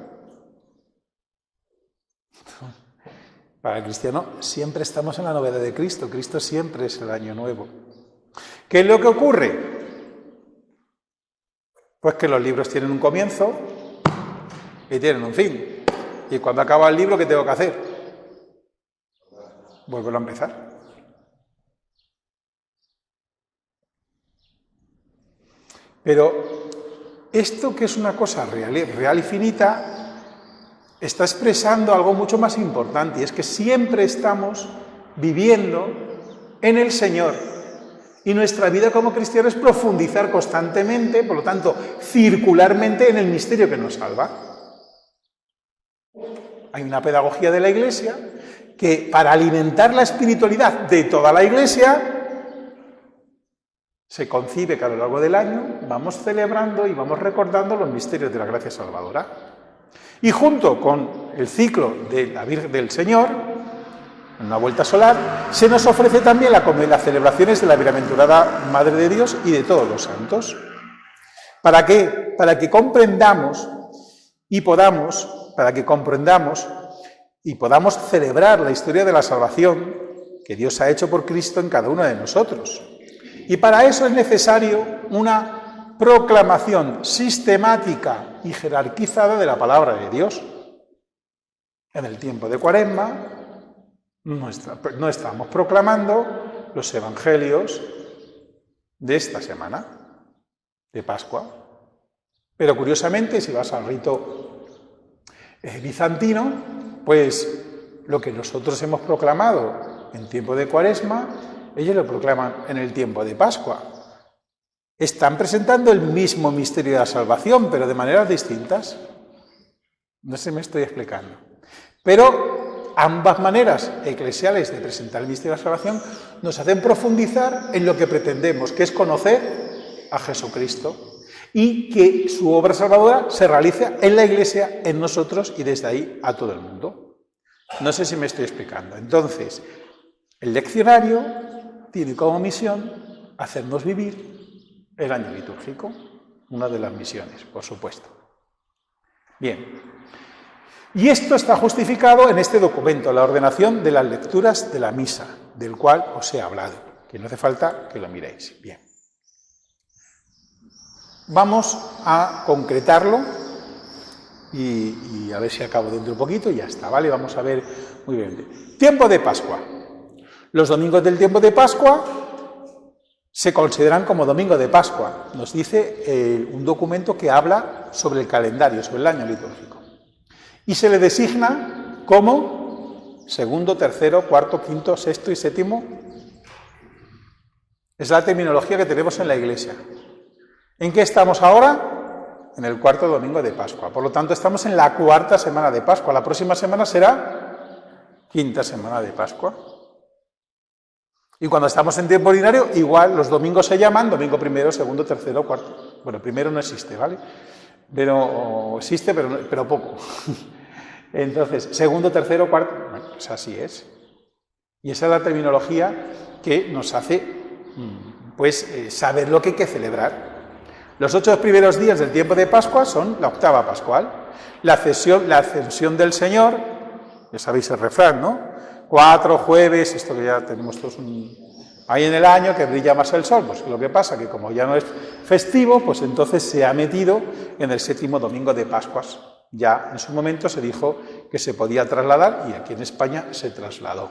Para el cristiano siempre estamos en la novedad de Cristo. Cristo siempre es el año nuevo. ¿Qué es lo que ocurre? Pues que los libros tienen un comienzo y tienen un fin. Y cuando acaba el libro, ¿qué tengo que hacer? Vuelvo a empezar. Pero esto, que es una cosa real y finita, está expresando algo mucho más importante, y es que siempre estamos viviendo en el Señor. Y nuestra vida como cristianos es profundizar constantemente, por lo tanto, circularmente en el misterio que nos salva. Hay una pedagogía de la Iglesia que, para alimentar la espiritualidad de toda la Iglesia, se concibe que a lo largo del año vamos celebrando y vamos recordando los misterios de la gracia salvadora. Y junto con el ciclo de la Virgen del Señor, en una vuelta solar, se nos ofrece también las celebraciones de la Bienaventurada Madre de Dios y de todos los santos. ¿Para qué? Para que comprendamos y podamos celebrar la historia de la salvación que Dios ha hecho por Cristo en cada uno de nosotros. Y para eso es necesario una proclamación sistemática y jerarquizada de la palabra de Dios. En el tiempo de Cuaresma no estamos proclamando los evangelios de esta semana, de Pascua. Pero curiosamente, si vas al rito bizantino, pues lo que nosotros hemos proclamado en tiempo de Cuaresma, ellos lo proclaman en el tiempo de Pascua. Están presentando el mismo misterio de la salvación, pero de maneras distintas. No sé si me estoy explicando. Pero ambas maneras eclesiales de presentar el misterio de la salvación nos hacen profundizar en lo que pretendemos, que es conocer a Jesucristo y que su obra salvadora se realice en la Iglesia, en nosotros y desde ahí a todo el mundo. No sé si me estoy explicando. Entonces, el leccionario tiene como misión hacernos vivir el año litúrgico, una de las misiones, por supuesto. Bien, y esto está justificado en este documento, la ordenación de las lecturas de la misa, del cual os he hablado, que no hace falta que lo miréis. Bien. Vamos a concretarlo y a ver si acabo dentro de un poquito y ya está, ¿vale? Vamos a ver muy bien. Tiempo de Pascua. Los domingos del tiempo de Pascua se consideran como domingo de Pascua. Nos dice un documento que habla sobre el calendario, sobre el año litúrgico. Y se le designa como segundo, tercero, cuarto, quinto, sexto y séptimo. Es la terminología que tenemos en la Iglesia. ¿En qué estamos ahora? En el cuarto domingo de Pascua. Por lo tanto, estamos en la cuarta semana de Pascua. La próxima semana será quinta semana de Pascua. Y cuando estamos en tiempo ordinario, igual los domingos se llaman domingo primero, segundo, tercero, cuarto. Bueno, primero no existe, ¿vale? Pero existe, pero poco. Entonces, segundo, tercero, cuarto, bueno, pues así es. Y esa es la terminología que nos hace, saber lo que hay que celebrar. Los 8 primeros días del tiempo de Pascua son la octava pascual. La ascensión del Señor, ya sabéis el refrán, ¿no? 4 jueves, esto que ya tenemos todos ahí en el año, que brilla más el sol. Pues lo que pasa que como ya no es festivo, pues entonces se ha metido en el séptimo domingo de Pascuas. Ya en su momento se dijo que se podía trasladar y aquí en España se trasladó.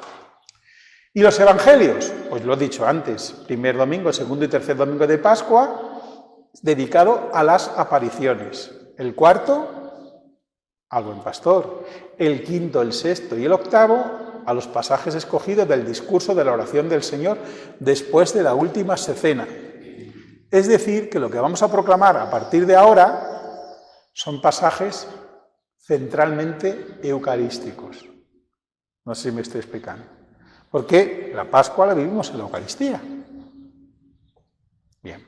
¿Y los evangelios? Pues lo he dicho antes, primer domingo, segundo y tercer domingo de Pascua, dedicado a las apariciones. El cuarto, al buen pastor. El quinto, el sexto y el octavo, a los pasajes escogidos del discurso de la oración del Señor después de la última cena. Es decir, que lo que vamos a proclamar a partir de ahora son pasajes centralmente eucarísticos. No sé si me estoy explicando. Porque la Pascua la vivimos en la Eucaristía. Bien.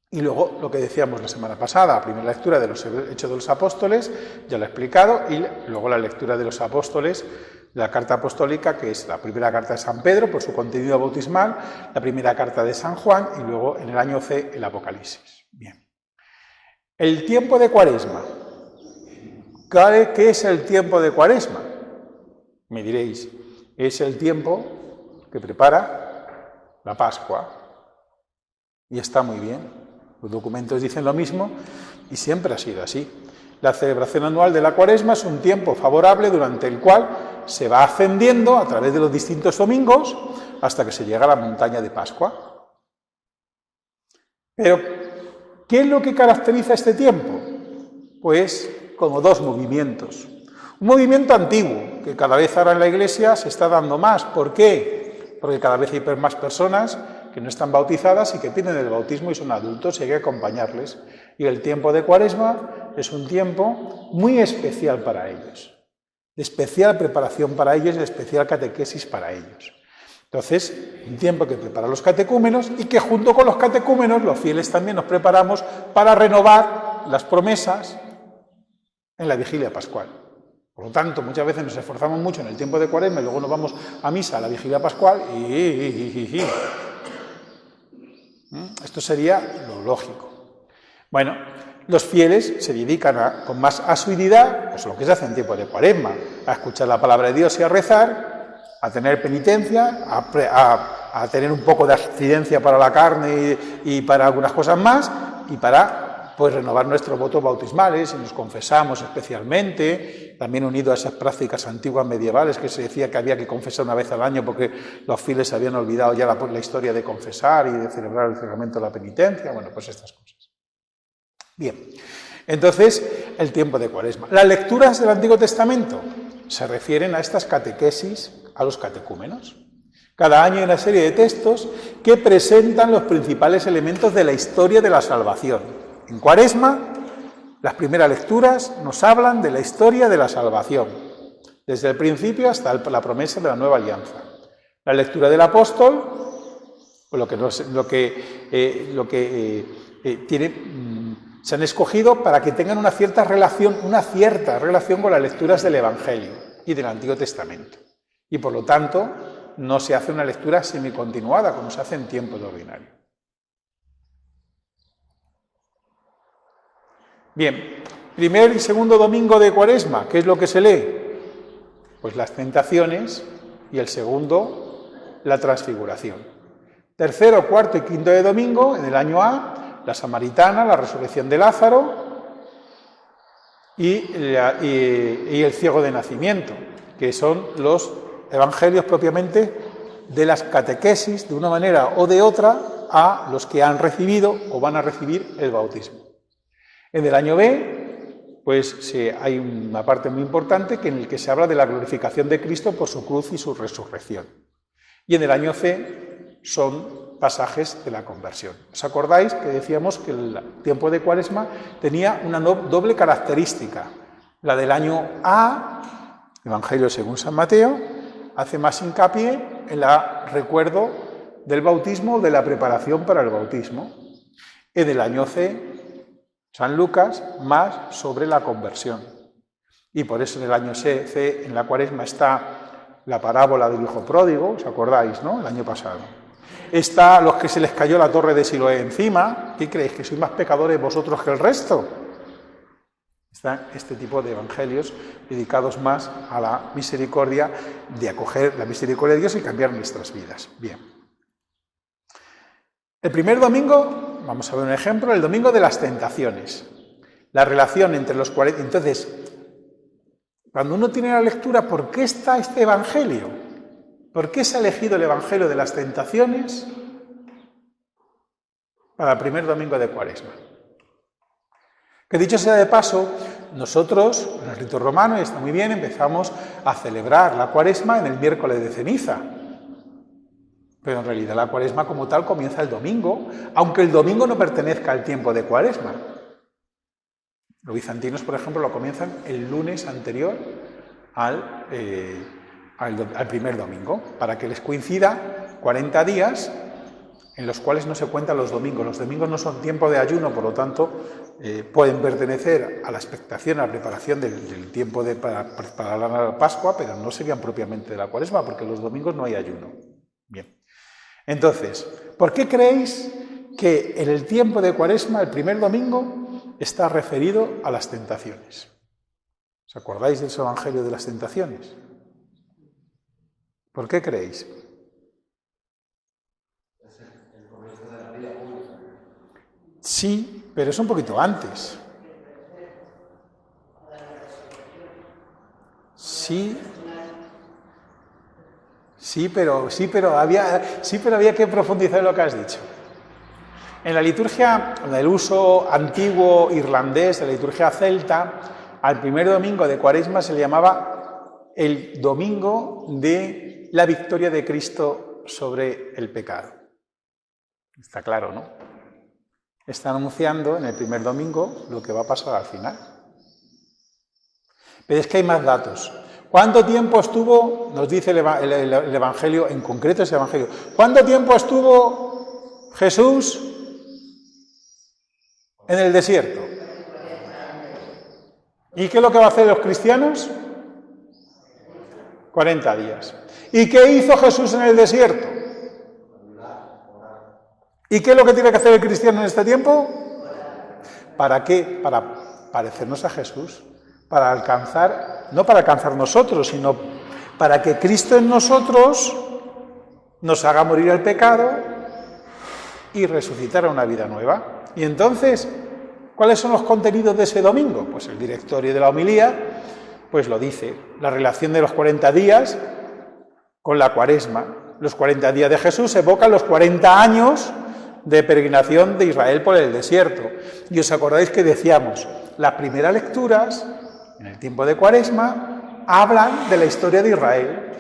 Y luego lo que decíamos la semana pasada, la primera lectura de los Hechos de los Apóstoles, ya lo he explicado, y luego la lectura de los Apóstoles, la carta apostólica, que es la primera carta de San Pedro, por su contenido bautismal, la primera carta de San Juan, y luego en el año C, el Apocalipsis. Bien. El tiempo de Cuaresma. ¿Qué es el tiempo de Cuaresma? Me diréis, es el tiempo que prepara la Pascua. Y está muy bien. Los documentos dicen lo mismo y siempre ha sido así. La celebración anual de la Cuaresma es un tiempo favorable durante el cual se va ascendiendo a través de los distintos domingos hasta que se llega a la montaña de Pascua. Pero, ¿qué es lo que caracteriza este tiempo? Pues como dos movimientos. Un movimiento antiguo, que cada vez ahora en la Iglesia se está dando más. ¿Por qué? Porque cada vez hay más personas que no están bautizadas y que piden el bautismo y son adultos y hay que acompañarles. Y el tiempo de Cuaresma es un tiempo muy especial para ellos, de especial preparación para ellos, de especial catequesis para ellos. Entonces, un tiempo que prepara los catecúmenos y que junto con los catecúmenos, los fieles también nos preparamos para renovar las promesas en la vigilia pascual. Por lo tanto, muchas veces nos esforzamos mucho en el tiempo de Cuaresma y luego nos vamos a misa a la vigilia pascual y esto sería lo lógico. Bueno, los fieles se dedican con más asiduidad, pues lo que se hace en tiempo de Cuaresma, a escuchar la palabra de Dios y a rezar, a tener penitencia, a tener un poco de abstinencia para la carne y para algunas cosas más, y para renovar nuestros votos bautismales, y nos confesamos especialmente, también unido a esas prácticas antiguas medievales que se decía que había que confesar una vez al año porque los fieles se habían olvidado ya la historia de confesar y de celebrar el sacramento de la penitencia, bueno, pues estas cosas. Bien, entonces, el tiempo de Cuaresma. Las lecturas del Antiguo Testamento se refieren a estas catequesis, a los catecúmenos. Cada año hay una serie de textos que presentan los principales elementos de la historia de la salvación. En Cuaresma, las primeras lecturas nos hablan de la historia de la salvación, desde el principio hasta la promesa de la nueva alianza. La lectura del apóstol, se han escogido para que tengan una cierta relación con las lecturas del Evangelio y del Antiguo Testamento. Y por lo tanto, no se hace una lectura semicontinuada como se hace en tiempo de ordinario. Bien, primer y segundo domingo de Cuaresma, ¿qué es lo que se lee? Pues las tentaciones y el segundo, la transfiguración. Tercero, cuarto y quinto de domingo, en el año A, la Samaritana, la resurrección de Lázaro y el ciego de nacimiento, que son los evangelios propiamente de las catequesis, de una manera o de otra, a los que han recibido o van a recibir el bautismo. En el año B, pues hay una parte muy importante en la que se habla de la glorificación de Cristo por su cruz y su resurrección. Y en el año C son pasajes de la conversión. ¿Os acordáis que decíamos que el tiempo de Cuaresma tenía una doble característica? La del año A, Evangelio según San Mateo, hace más hincapié en el recuerdo del bautismo o de la preparación para el bautismo. En el año C, San Lucas, más sobre la conversión. Y por eso en el año C, en la Cuaresma, está la parábola del hijo pródigo, ¿os acordáis, no? El año pasado. Está los que se les cayó la torre de Siloé encima. ¿Qué creéis? ¿Que sois más pecadores vosotros que el resto? Están este tipo de evangelios dedicados más a la misericordia, de acoger la misericordia de Dios y cambiar nuestras vidas. Bien. El primer domingo, vamos a ver un ejemplo, el domingo de las tentaciones. La relación entre los 40... Entonces, cuando uno tiene la lectura, ¿por qué está este evangelio? ¿Por qué se ha elegido el evangelio de las tentaciones para el primer domingo de Cuaresma? Que dicho sea de paso, nosotros, en el rito romano, y está muy bien, empezamos a celebrar la Cuaresma en el miércoles de ceniza. Pero en realidad la Cuaresma como tal comienza el domingo, aunque el domingo no pertenezca al tiempo de Cuaresma. Los bizantinos, por ejemplo, lo comienzan el lunes anterior al primer domingo, para que les coincida 40 días en los cuales no se cuentan los domingos. Los domingos no son tiempo de ayuno, por lo tanto, pueden pertenecer a la expectación, a la preparación del tiempo para la Pascua, pero no serían propiamente de la Cuaresma, porque los domingos no hay ayuno. Bien. Entonces, ¿por qué creéis que en el tiempo de Cuaresma, el primer domingo, está referido a las tentaciones? ¿Os acordáis del evangelio de las tentaciones? ¿Por qué creéis? Sí, pero es un poquito antes. Sí, pero había que profundizar en lo que has dicho. En la liturgia, en el uso antiguo irlandés, de la liturgia celta, al primer domingo de Cuaresma se le llamaba el domingo de la victoria de Cristo sobre el pecado. Está claro, ¿no? Está anunciando en el primer domingo lo que va a pasar al final. Pero es que hay más datos. ¿Cuánto tiempo estuvo, nos dice el Evangelio, en concreto ese Evangelio, cuánto tiempo estuvo Jesús en el desierto? ¿Y qué es lo que va a hacer los cristianos? 40 días. ¿Y qué hizo Jesús en el desierto? ¿Y qué es lo que tiene que hacer el cristiano en este tiempo? ¿Para qué? Para parecernos a Jesús. Para alcanzar, no para alcanzar nosotros, sino para que Cristo en nosotros nos haga morir el pecado y resucitar a una vida nueva. Y entonces, ¿cuáles son los contenidos de ese domingo? Pues el directorio de la homilía, pues lo dice, la relación de los 40 días con la Cuaresma. Los 40 días de Jesús evocan los 40 años de peregrinación de Israel por el desierto. Y os acordáis que decíamos, las primeras lecturas, en el tiempo de Cuaresma, hablan de la historia de Israel.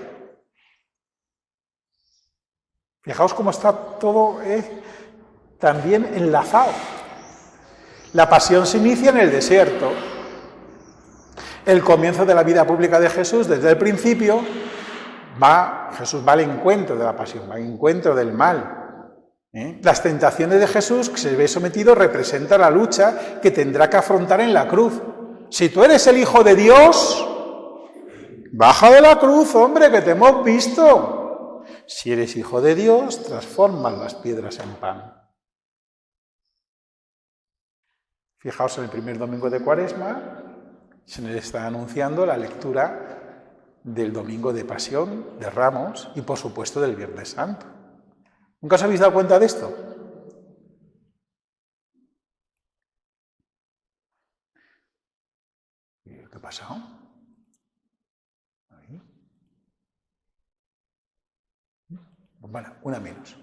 Fijaos cómo está todo también enlazado. La pasión se inicia en el desierto. El comienzo de la vida pública de Jesús, desde el principio, Jesús va al encuentro de la pasión, va al encuentro del mal. Las tentaciones de Jesús, que se ve sometido, representan la lucha que tendrá que afrontar en la cruz. Si tú eres el Hijo de Dios, baja de la cruz, hombre, que te hemos visto. Si eres Hijo de Dios, transforma las piedras en pan. Fijaos, en el primer domingo de Cuaresma se nos está anunciando la lectura del domingo de Pasión, de Ramos y, por supuesto, del Viernes Santo. ¿Nunca os habéis dado cuenta de esto? ¿Qué ha pasado? Ahí. Bueno, una menos.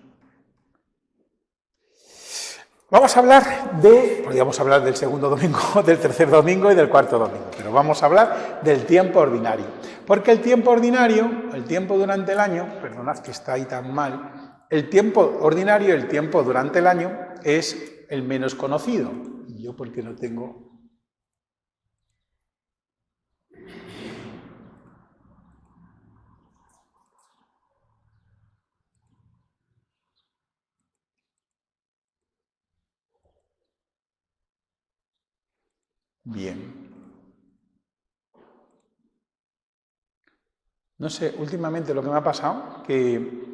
Vamos a hablar podríamos hablar del segundo domingo, del tercer domingo y del cuarto domingo, pero vamos a hablar del tiempo ordinario. Porque el tiempo ordinario, el tiempo durante el año, perdonad que está ahí tan mal, el tiempo ordinario, el tiempo durante el año, es el menos conocido. Yo porque no tengo... Bien. No sé, últimamente lo que me ha pasado, que...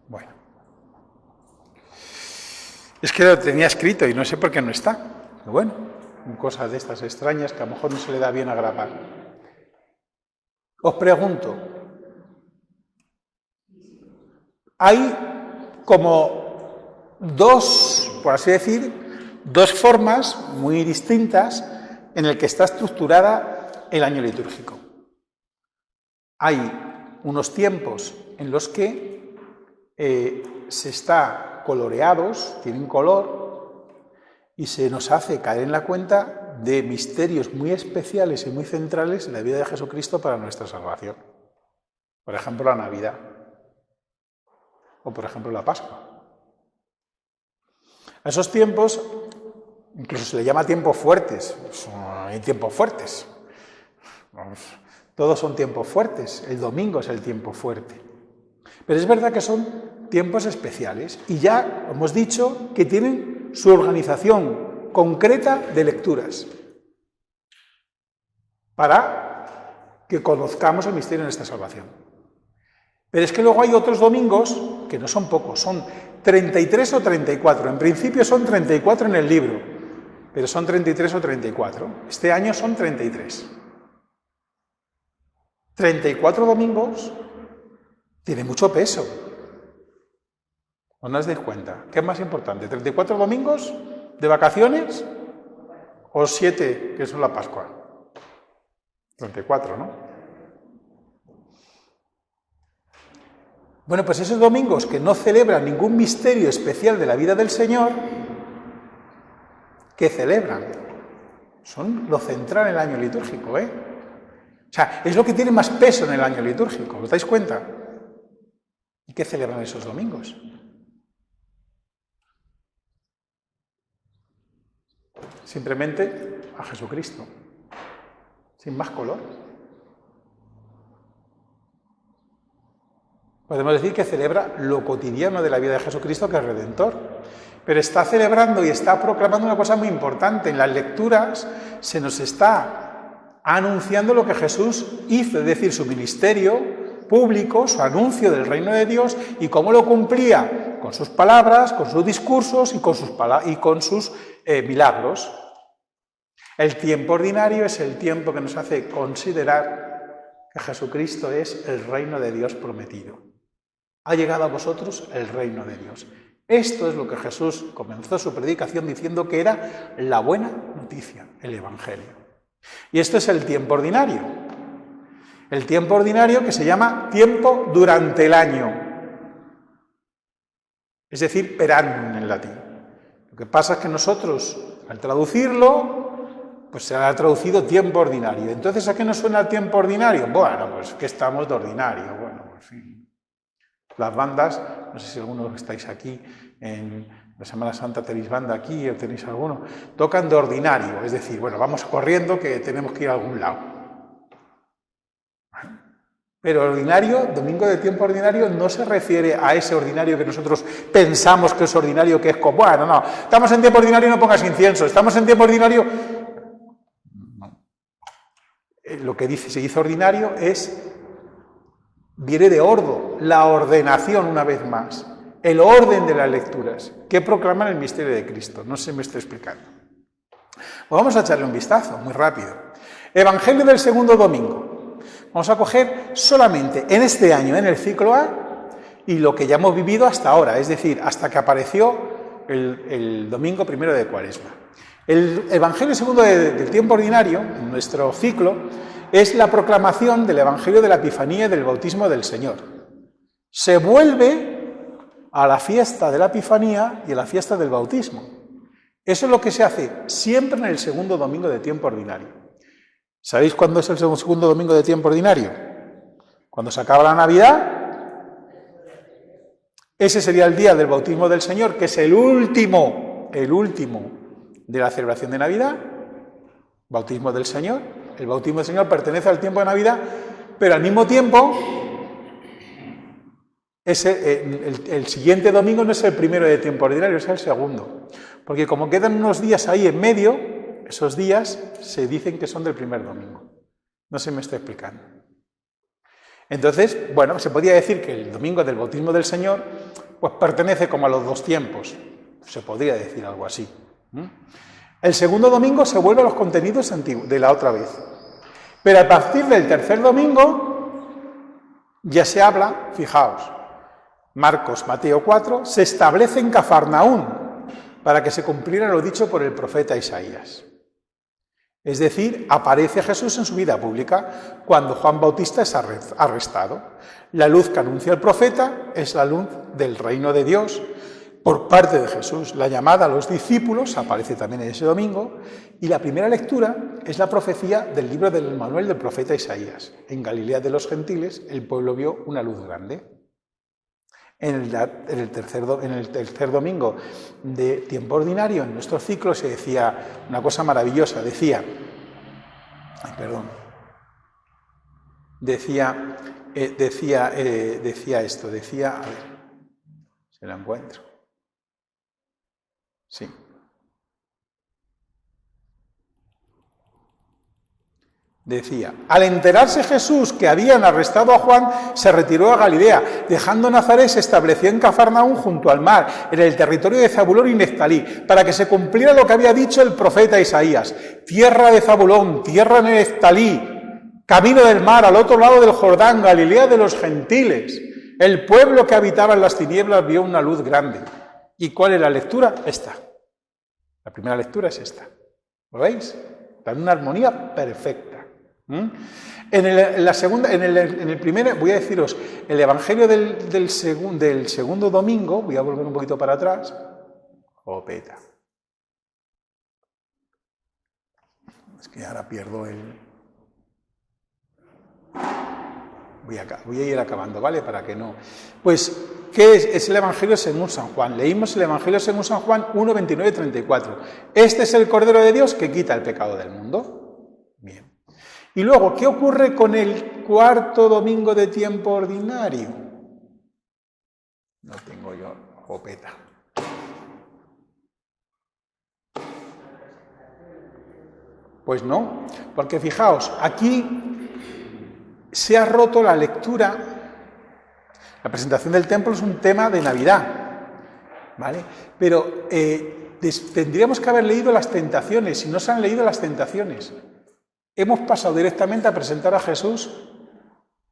Bueno. Es que lo tenía escrito y no sé por qué no está. Pero bueno, cosas de estas extrañas que a lo mejor no se le da bien a grabar. Os pregunto, hay como dos, por así decir, dos formas muy distintas en el que está estructurada el año litúrgico. Hay unos tiempos en los que se está coloreados, tienen color, y se nos hace caer en la cuenta de misterios muy especiales y muy centrales en la vida de Jesucristo para nuestra salvación. Por ejemplo, la Navidad. O, por ejemplo, la Pascua. A esos tiempos, incluso se le llama tiempos fuertes. Hay tiempos fuertes. Todos son tiempos fuertes. El domingo es el tiempo fuerte. Pero es verdad que son tiempos especiales. Y ya hemos dicho que tienen su organización concreta de lecturas para que conozcamos el misterio de nuestra salvación. Pero es que luego hay otros domingos, que no son pocos, son 33 o 34. En principio son 34 en el libro, pero son 33 o 34. Este año son 33. 34 domingos tiene mucho peso. ¿O no os dais cuenta? ¿Qué es más importante? ¿34 domingos de vacaciones o 7 que son la Pascua? 34, ¿no? Bueno, pues esos domingos que no celebran ningún misterio especial de la vida del Señor, ¿qué celebran? Son lo central en el año litúrgico, ¿eh? O sea, es lo que tiene más peso en el año litúrgico, ¿os dais cuenta? ¿Y qué celebran esos domingos? Simplemente a Jesucristo, sin más color. Podemos decir que celebra lo cotidiano de la vida de Jesucristo, que es Redentor, pero está celebrando y está proclamando una cosa muy importante. En las lecturas se nos está anunciando lo que Jesús hizo, es decir, su ministerio público, su anuncio del reino de Dios y cómo lo cumplía con sus palabras, con sus discursos y con sus milagros. El tiempo ordinario es el tiempo que nos hace considerar que Jesucristo es el reino de Dios prometido. Ha llegado a vosotros el reino de Dios. Esto es lo que Jesús comenzó su predicación diciendo que era la buena noticia, el Evangelio. Y esto es el tiempo ordinario. El tiempo ordinario que se llama tiempo durante el año. Es decir, per annum en latín. Lo que pasa es que nosotros, al traducirlo, pues se ha traducido tiempo ordinario. Entonces, ¿a qué nos suena el tiempo ordinario? Bueno, pues que estamos de ordinario. Bueno, en fin. Las bandas, no sé si algunos estáis aquí en la Semana Santa, tenéis banda aquí o tenéis alguno, tocan de ordinario, es decir, bueno, vamos corriendo que tenemos que ir a algún lado. Pero ordinario, domingo de tiempo ordinario, no se refiere a ese ordinario que nosotros pensamos que es ordinario, que es como, bueno, no, estamos en tiempo ordinario, no pongas incienso, estamos en tiempo ordinario. No. Lo que se dice ordinario viene de ordo, la ordenación una vez más, el orden de las lecturas que proclaman el misterio de Cristo. No sé si me estoy explicando. Pues vamos a echarle un vistazo, muy rápido. Evangelio del segundo domingo. Vamos a coger solamente en este año, en el ciclo A, y lo que ya hemos vivido hasta ahora, es decir, hasta que apareció el domingo primero de Cuaresma. El Evangelio segundo del tiempo ordinario, en nuestro ciclo, es la proclamación del Evangelio de la Epifanía y del bautismo del Señor. Se vuelve a la fiesta de la Epifanía y a la fiesta del bautismo. Eso es lo que se hace siempre en el segundo domingo de tiempo ordinario. ¿Sabéis cuándo es el segundo domingo de tiempo ordinario? Cuando se acaba la Navidad. Ese sería el día del bautismo del Señor, que es el último de la celebración de Navidad. Bautismo del Señor. El bautismo del Señor pertenece al tiempo de Navidad, pero al mismo tiempo, el siguiente domingo no es el primero de tiempo ordinario, es el segundo. Porque como quedan unos días ahí en medio, esos días se dicen que son del primer domingo. No se me está explicando. Entonces, bueno, se podría decir que el domingo del bautismo del Señor, pues pertenece como a los dos tiempos. Se podría decir algo así. El segundo domingo se vuelve a los contenidos antiguos, de la otra vez. Pero a partir del tercer domingo ya se habla, fijaos, Marcos, Mateo 4, se establece en Cafarnaún para que se cumpliera lo dicho por el profeta Isaías. Es decir, aparece Jesús en su vida pública cuando Juan Bautista es arrestado. La luz que anuncia el profeta es la luz del reino de Dios por parte de Jesús. La llamada a los discípulos aparece también en ese domingo y la primera lectura es la profecía del libro del Manuel del profeta Isaías. En Galilea de los Gentiles el pueblo vio una luz grande. En el tercer domingo de tiempo ordinario, en nuestro ciclo, se decía una cosa maravillosa. Decía esto, a ver, se lo encuentro. Sí. Decía, al enterarse Jesús que habían arrestado a Juan, se retiró a Galilea, dejando Nazaret, se estableció en Cafarnaún junto al mar, en el territorio de Zabulón y Neftalí, para que se cumpliera lo que había dicho el profeta Isaías: tierra de Zabulón, tierra de Neftalí, camino del mar, al otro lado del Jordán, Galilea de los gentiles. El pueblo que habitaba en las tinieblas vio una luz grande. ¿Y cuál es la lectura? Esta. La primera lectura es esta. ¿Lo veis? Está en una armonía perfecta. En el primer, voy a deciros, el Evangelio del segundo domingo, voy a volver un poquito para atrás. Opeta. Es que ahora pierdo el... Voy a ir acabando, ¿vale? Para que no... Pues, ¿qué es? Es el Evangelio según San Juan. Leímos el Evangelio según San Juan 1, 29 y 34. Este es el Cordero de Dios que quita el pecado del mundo. Bien. Y luego, ¿qué ocurre con el cuarto domingo de tiempo ordinario? No tengo yo jopeta. Pues no, porque fijaos, aquí se ha roto la lectura. La presentación del templo es un tema de Navidad, ¿vale? Pero tendríamos que haber leído las tentaciones, y no se han leído las tentaciones. Hemos pasado directamente a presentar a Jesús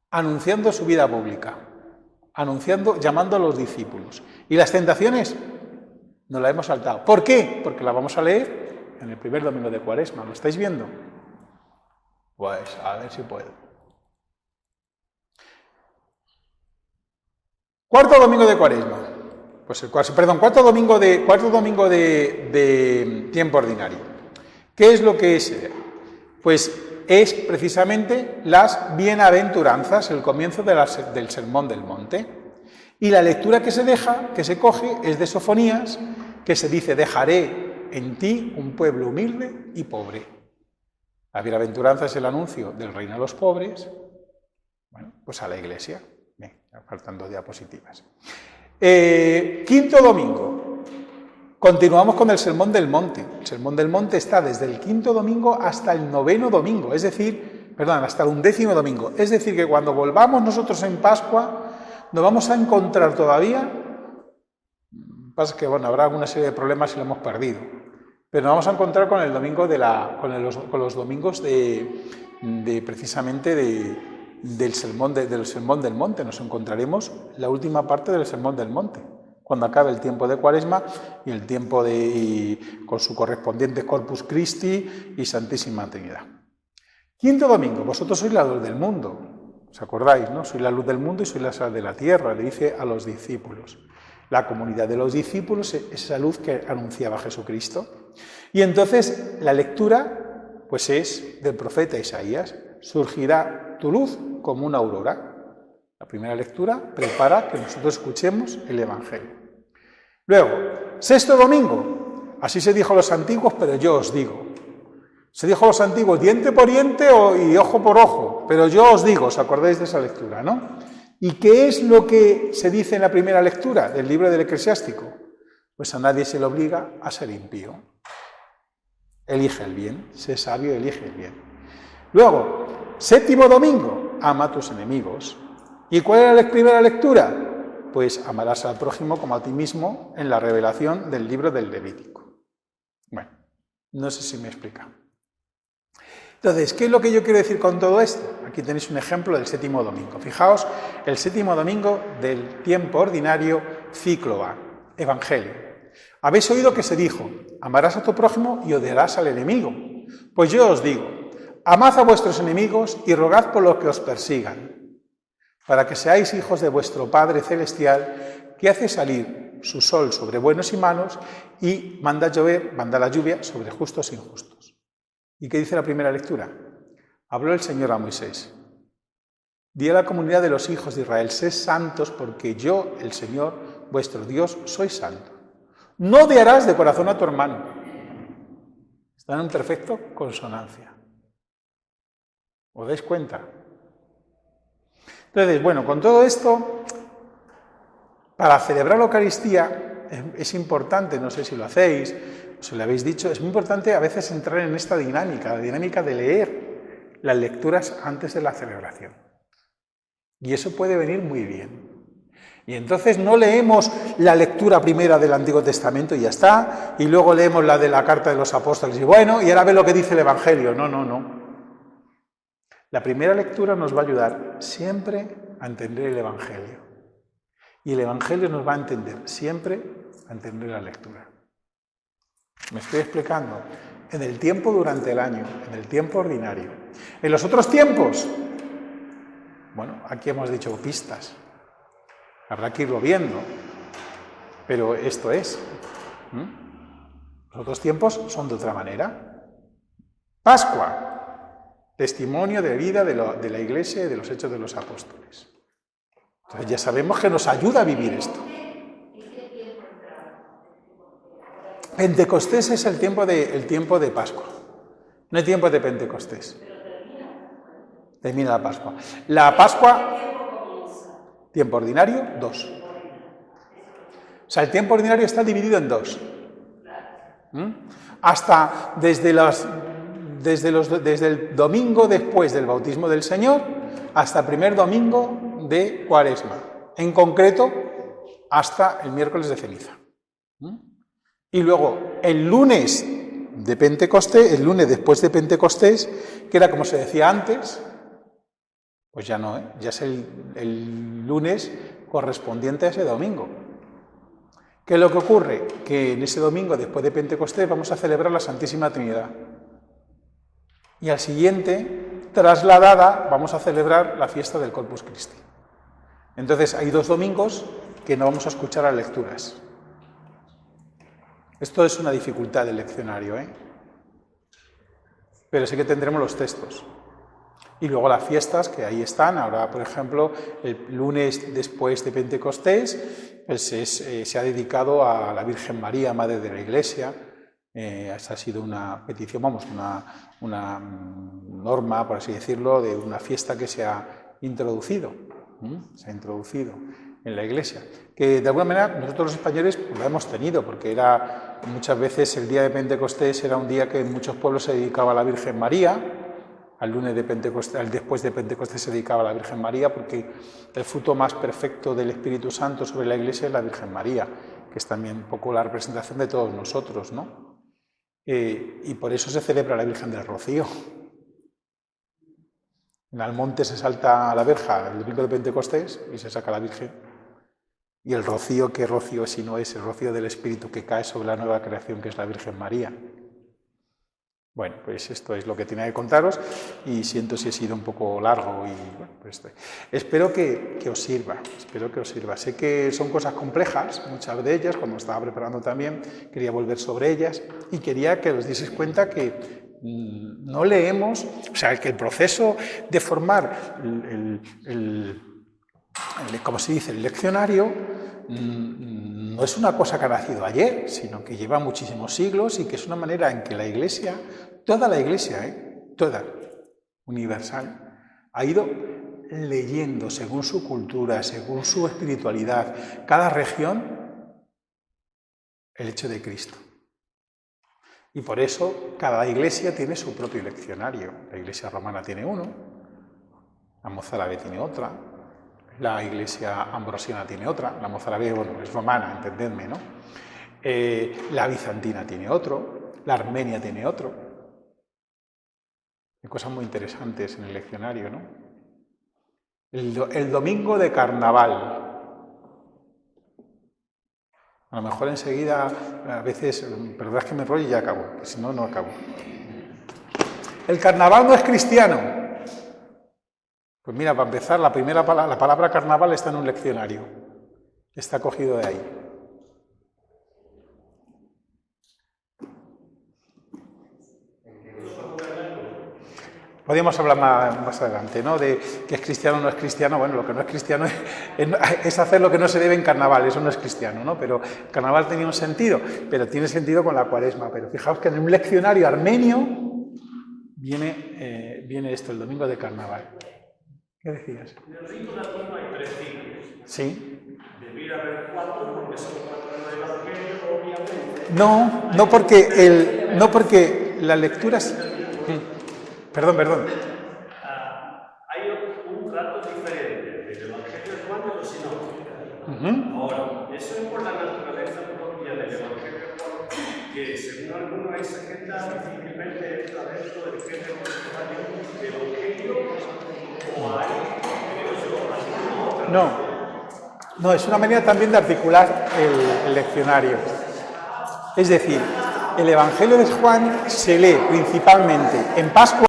anunciando su vida pública, llamando a los discípulos. ¿Y las tentaciones? Nos las hemos saltado. ¿Por qué? Porque las vamos a leer en el primer domingo de Cuaresma. ¿Lo estáis viendo? Pues a ver si puedo. Cuarto domingo de Cuaresma. Cuarto domingo de tiempo ordinario. ¿Qué es lo que es? Pues es precisamente las bienaventuranzas, el comienzo del Sermón del Monte. Y la lectura que se coge, es de Sofonías, que se dice: dejaré en ti un pueblo humilde y pobre. La bienaventuranza es el anuncio del reino a los pobres, bueno, pues a la Iglesia. Bien, faltando diapositivas. Quinto domingo. Continuamos con el Sermón del Monte. El Sermón del Monte está desde el quinto domingo hasta el noveno domingo, hasta el 11º domingo. Es decir, que cuando volvamos nosotros en Pascua, nos vamos a encontrar todavía, pasa que habrá alguna serie de problemas y lo hemos perdido, pero nos vamos a encontrar con el domingo con los domingos precisamente del Sermón del Monte. Nos encontraremos la última parte del Sermón del Monte. cuando acabe el tiempo de Cuaresma y el tiempo con su correspondiente Corpus Christi y Santísima Trinidad. Quinto domingo, vosotros sois la luz del mundo. ¿Os acordáis, no? Sois la luz del mundo y sois la sal de la tierra, le dice a los discípulos. La comunidad de los discípulos es esa luz que anunciaba Jesucristo. Y entonces la lectura pues es del profeta Isaías. Surgirá tu luz como una aurora. La primera lectura prepara que nosotros escuchemos el Evangelio. Luego, sexto domingo. Así se dijo a los antiguos, pero yo os digo. Se dijo a los antiguos diente por diente y ojo por ojo, pero yo os digo, ¿os acordáis de esa lectura, no? ¿Y qué es lo que se dice en la primera lectura del libro del Eclesiástico? Pues a nadie se le obliga a ser impío. Elige el bien, sé sabio, elige el bien. Luego, séptimo domingo, ama a tus enemigos. ¿Y cuál era la primera lectura? Pues amarás al prójimo como a ti mismo en la revelación del libro del Levítico. Bueno, no sé si me explica. Entonces, ¿qué es lo que yo quiero decir con todo esto? Aquí tenéis un ejemplo del séptimo domingo. Fijaos, el séptimo domingo del tiempo ordinario, ciclo A, Evangelio. Habéis oído que se dijo, amarás a tu prójimo y odiarás al enemigo. Pues yo os digo, amad a vuestros enemigos y rogad por los que os persigan, para que seáis hijos de vuestro Padre Celestial, que hace salir su sol sobre buenos y malos y manda la lluvia sobre justos e injustos. ¿Y qué dice la primera lectura? Habló el Señor a Moisés. Di a la comunidad de los hijos de Israel, sed santos porque yo, el Señor, vuestro Dios, soy santo. No odiarás de corazón a tu hermano. Están en perfecto consonancia. ¿Os dais cuenta? Entonces, bueno, con todo esto, para celebrar la Eucaristía es importante, no sé si lo hacéis, o si lo habéis dicho, es muy importante a veces entrar en esta dinámica, la dinámica de leer las lecturas antes de la celebración. Y eso puede venir muy bien. Y entonces no leemos la lectura primera del Antiguo Testamento y ya está, y luego leemos la de la Carta de los Apóstoles y bueno, y ahora ve lo que dice el Evangelio. No. La primera lectura nos va a ayudar siempre a entender el Evangelio. Y el Evangelio nos va a entender siempre a entender la lectura. ¿Me estoy explicando? En el tiempo durante el año, en el tiempo ordinario. En los otros tiempos, bueno, aquí hemos dicho pistas. Habrá que irlo viendo. Pero esto es. Los otros tiempos son de otra manera. Pascua. Testimonio de vida de la Iglesia y de los Hechos de los Apóstoles. Entonces ya sabemos que nos ayuda a vivir esto. Pentecostés es el tiempo de Pascua. No hay tiempo de Pentecostés. Termina la Pascua. La Pascua, tiempo ordinario, 2. O sea, el tiempo ordinario está dividido en 2. Hasta desde el domingo después del bautismo del Señor hasta el primer domingo de Cuaresma. En concreto, hasta el miércoles de ceniza. Y luego, el lunes de Pentecostés, el lunes después de Pentecostés, que era como se decía antes, pues ya no, ya es el lunes correspondiente a ese domingo. ¿Qué es lo que ocurre? Que en ese domingo después de Pentecostés vamos a celebrar la Santísima Trinidad. Y al siguiente, trasladada, vamos a celebrar la fiesta del Corpus Christi. Entonces, hay 2 domingos que no vamos a escuchar las lecturas. Esto es una dificultad del leccionario, pero sí que tendremos los textos. Y luego las fiestas, que ahí están. Ahora, por ejemplo, el lunes después de Pentecostés, pues se ha dedicado a la Virgen María, Madre de la Iglesia. Esta ha sido una petición, una norma, por así decirlo, de una fiesta que se ha introducido. Se ha introducido en la Iglesia, que de alguna manera nosotros los españoles pues, la hemos tenido, porque era muchas veces el día de Pentecostés era un día que en muchos pueblos se dedicaba a la Virgen María, al lunes de Pentecostés, después de Pentecostés se dedicaba a la Virgen María, porque el fruto más perfecto del Espíritu Santo sobre la Iglesia es la Virgen María, que es también un poco la representación de todos nosotros, ¿no? Y por eso se celebra la Virgen del Rocío. En Almonte se salta a la verja el domingo de Pentecostés y se saca a la Virgen. Y el rocío, ¿qué rocío si no es el rocío del Espíritu que cae sobre la nueva creación que es la Virgen María? Bueno, pues esto es lo que tenía que contaros y siento si he sido un poco largo y bueno, pues espero que os sirva, Sé que son cosas complejas, muchas de ellas, cuando estaba preparando también, quería volver sobre ellas y quería que os dieseis cuenta que no leemos, o sea, que el proceso de formar como se dice, el leccionario no es una cosa que ha nacido ayer, sino que lleva muchísimos siglos y que es una manera en que la Iglesia, toda la Iglesia, toda, universal, ha ido leyendo según su cultura, según su espiritualidad, cada región, el hecho de Cristo. Y por eso cada Iglesia tiene su propio leccionario. La Iglesia romana tiene uno, la mozárabe tiene otra, la Iglesia ambrosiana tiene otra, la mozárabe, bueno, es romana, entendedme, ¿no? La bizantina tiene otro, la armenia tiene otro. Hay cosas muy interesantes en el leccionario, ¿no? El domingo de carnaval. A lo mejor enseguida, a veces, perdón, es que me enrollo y ya acabo, porque si no, no acabo. El carnaval no es cristiano. Pues mira, para empezar, la palabra carnaval está en un leccionario. Está cogido de ahí. Podríamos hablar más adelante, ¿no? De qué es cristiano o no es cristiano. Bueno, lo que no es cristiano es hacer lo que no se debe en carnaval, eso no es cristiano, ¿no? Pero el carnaval tenía un sentido, pero tiene sentido con la cuaresma. Pero fijaos que en un leccionario armenio viene esto, el domingo de carnaval. ¿Qué decías?
En el rito latino hay 3 ciclos.
Sí.
Debería haber 4 porque son 4 en el Evangelio, obviamente.
No porque la lectura es... Perdón.
Hay un trato diferente del Evangelio de Juan de los sinópticos. Ahora, eso es por la naturaleza propia del Evangelio de Juan, que según algunos esa agenda difícilmente entra dentro del género del Evangelio, o hay,
No, es una manera también de articular el leccionario. Es decir, el Evangelio de Juan se lee principalmente en Pascua.